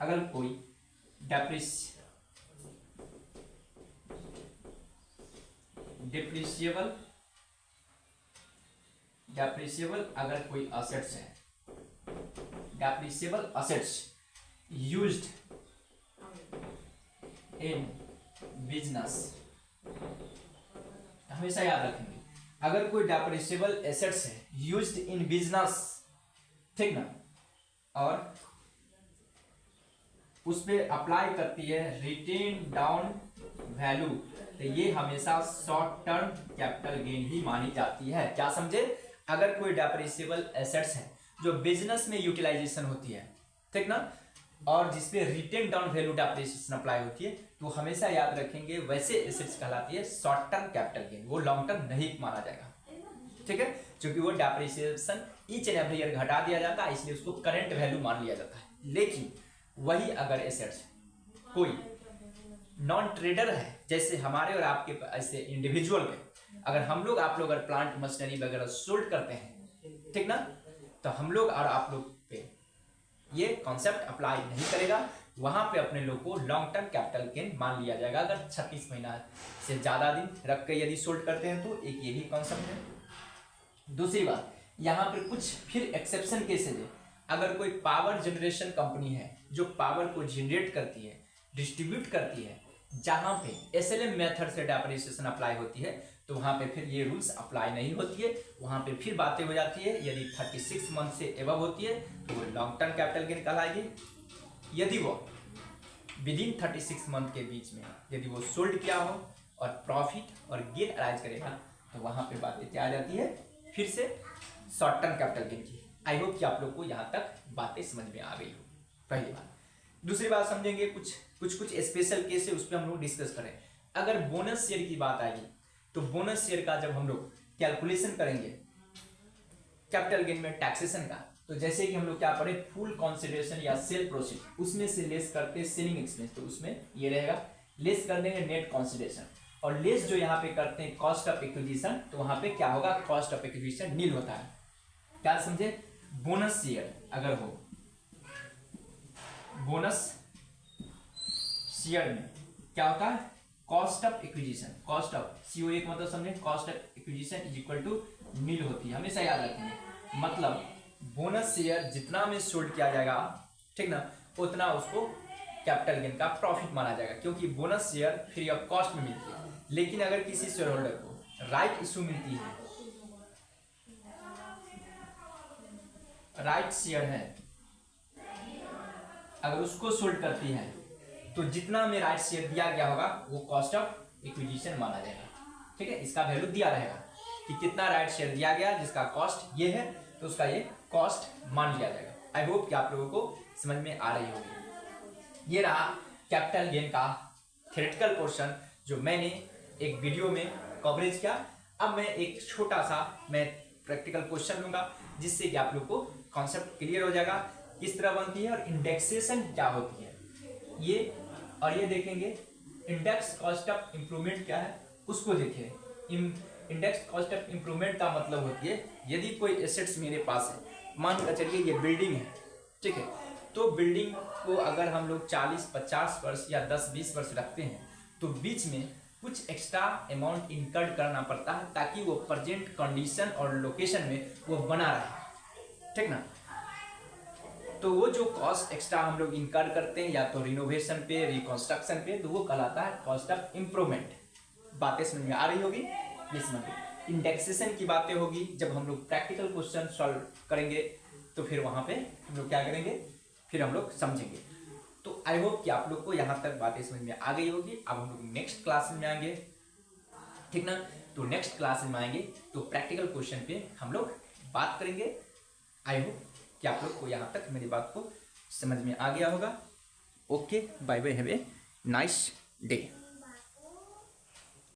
अगर कोई डेप्रिसिएबल अगर कोई असेट्स है, depreciable assets used in business, हमेशा याद रखेंगे, अगर कोई डेप्रिसिएबल एसेट्स है यूज्ड इन बिजनेस, ठीक ना, और उस पर अप्लाई करती है रिटेन डाउन वैल्यू, तो ये हमेशा शॉर्ट टर्म कैपिटल गेन ही मानी जाती है। क्या समझे, अगर कोई डेप्रिसिएबल एसेट्स है जो बिजनेस में यूटिलाइजेशन होती है, ठीक ना, और जिसपे written down value depreciation apply होती है, तो हमेशा याद रखेंगे वैसे एसेट्स कहलाती है शॉर्ट टर्म कैपिटल गेन, वो लॉन्ग टर्म नहीं माना जाएगा, ठीक है, क्योंकि वो depreciation each and every year घटा दिया जाता है, इसलिए उसको करंट वैल्यू मान लिया जाता है। लेकिन वही अगर एसेट्स कोई नॉन ट्रेडर है, जैसे हमारे और आपके ऐसे इंडिविजुअल के, अगर हम लोग आप लोग अगर प्लांट मशीनरी वगैरह सोल्ड करते हैं, ठीक ना, तो हम लोग और आप लोग पे ये कॉन्सेप्ट अप्लाई नहीं करेगा, वहां पे अपने लोग को लॉन्ग टर्म कैपिटल गेन मान लिया जाएगा। अगर 36 महीना से ज्यादा दिन रख के यदि सोल्ड करते हैं तो एक ये भी कॉन्सेप्ट है। दूसरी बात, यहाँ पर कुछ फिर एक्सेप्शन केसेज है। अगर कोई पावर जनरेशन कंपनी है जो पावर को जनरेट करती है, डिस्ट्रीब्यूट करती है, जहां पे SLM मेथड से डेप्रिसिएशन अप्लाई होती है तो वहां पे फिर ये रूल्स अप्लाई नहीं होती है, वहां पे फिर बातें हो जाती है। यदि 36 मंथ से एबव होती है तो वो लॉन्ग टर्म कैपिटल गेन कहलाएगी। यदि वो विद इन 36 मंथ के बीच में यदि वो सोल्ड किया हो और प्रॉफिट और गेन अराइज करेगा तो वहां पे बातें क्या आ जाती है फिर से शॉर्ट टर्म कैपिटल गेन की। आई होप कि आप लोग को यहाँ तक बातें समझ में आ गई हो, पहली बात। दूसरी बात समझेंगे, कुछ स्पेशल केस है उस पर हम लोग डिस्कस करें। अगर बोनस शेयर की बात आएगी तो बोनस शेयर का जब हम लोग कैलकुलेशन करेंगे कैपिटल गेन में टैक्सेशन का, तो जैसे कि हम लोग क्या पढ़े, फुल कंसिडरेशन या सेल प्रोसीड उसमें से लेस करते हैं सेलिंग एक्सपेंस, तो उसमें ये रहेगा लेस कर देंगे नेट कंसिडरेशन, और लेस जो यहाँ पे करते हैं कॉस्ट ऑफ एक्विजिशन, तो वहां पे क्या होगा, कॉस्ट ऑफ एक्विजिशन नील होता है। क्या समझे, बोनस शेयर अगर हो, बोनस शेयर में क्या होता है, cost of acquisition, cost of CO एक मतलब समझे, cost of acquisition is equal to nil होती है, हमेशा याद रखेंगे। मतलब बोनस शेयर जितना में सोल्ड किया जाएगा, ठीक ना, उतना उसको कैपिटल गेन का प्रॉफिट माना जाएगा, क्योंकि bonus share free of cost में मिलती है। लेकिन अगर किसी शेयर होल्डर को राइट इशू मिलती है, राइट शेयर है, अगर उसको सोल्ड करती है तो जितना में राइट शेयर दिया गया होगा वो कॉस्ट ऑफ एक्विजिशन माना जाएगा। ठीक है, इसका वैल्यू दिया रहेगा कि कितना राइट शेयर दिया गया जिसका कॉस्ट ये है, तो उसका ये कॉस्ट मान लिया जाएगा। आई होप कि आप लोगों को समझ में आ रही होगी। ये रहा कैपिटल गेन का थ्योरेटिकल पोर्शन जो मैंने एक वीडियो में कवरेज किया। अब मैं एक छोटा सा प्रैक्टिकल क्वेश्चन लूंगा जिससे कि आप लोग को कॉन्सेप्ट क्लियर हो जाएगा किस तरह बनती है और इंडेक्सेशन क्या होती है ये, और ये देखेंगे इंडेक्स कॉस्ट ऑफ इम्प्रूवमेंट क्या है उसको देखिए। इंडेक्स कॉस्ट ऑफ इम्प्रूवमेंट का मतलब होती है यदि कोई एसेट्स मेरे पास है, मान कर चलिए ये बिल्डिंग है, ठीक है, तो बिल्डिंग को अगर हम लोग 40-50 वर्ष या 10-20 वर्ष रखते हैं तो बीच में कुछ एक्स्ट्रा अमाउंट इनकर्ड करना पड़ता है ताकि वो प्रेजेंट कंडीशन और लोकेशन में वो बना रहे, ठीक ना। तो वो जो कॉस्ट एक्स्ट्रा हम लोग इनकर करते हैं या तो रिनोवेशन पे, रिकंस्ट्रक्शन पे, तो वो कहलाता है कॉस्ट ऑफ इम्प्रूवमेंट। बातें समझ में आ रही होगी, ये समझिए। इंडेक्सेशन की बातें होगी जब हम लोग प्रैक्टिकल क्वेश्चन सॉल्व करेंगे तो फिर वहां पे हम लोग क्या करेंगे, फिर हम लोग समझेंगे। तो आई होप कि आप लोग को यहाँ तक बातें समझ में आ गई होगी। अब हम लोग नेक्स्ट क्लास में आएंगे, ठीक ना। तो नेक्स्ट क्लास में आएंगे तो प्रैक्टिकल क्वेश्चन पे हम लोग बात करेंगे। आई होप कि आप लोग को यहाँ तक मेरी बात को समझ में आ गया होगा। Okay, bye bye, have a nice day.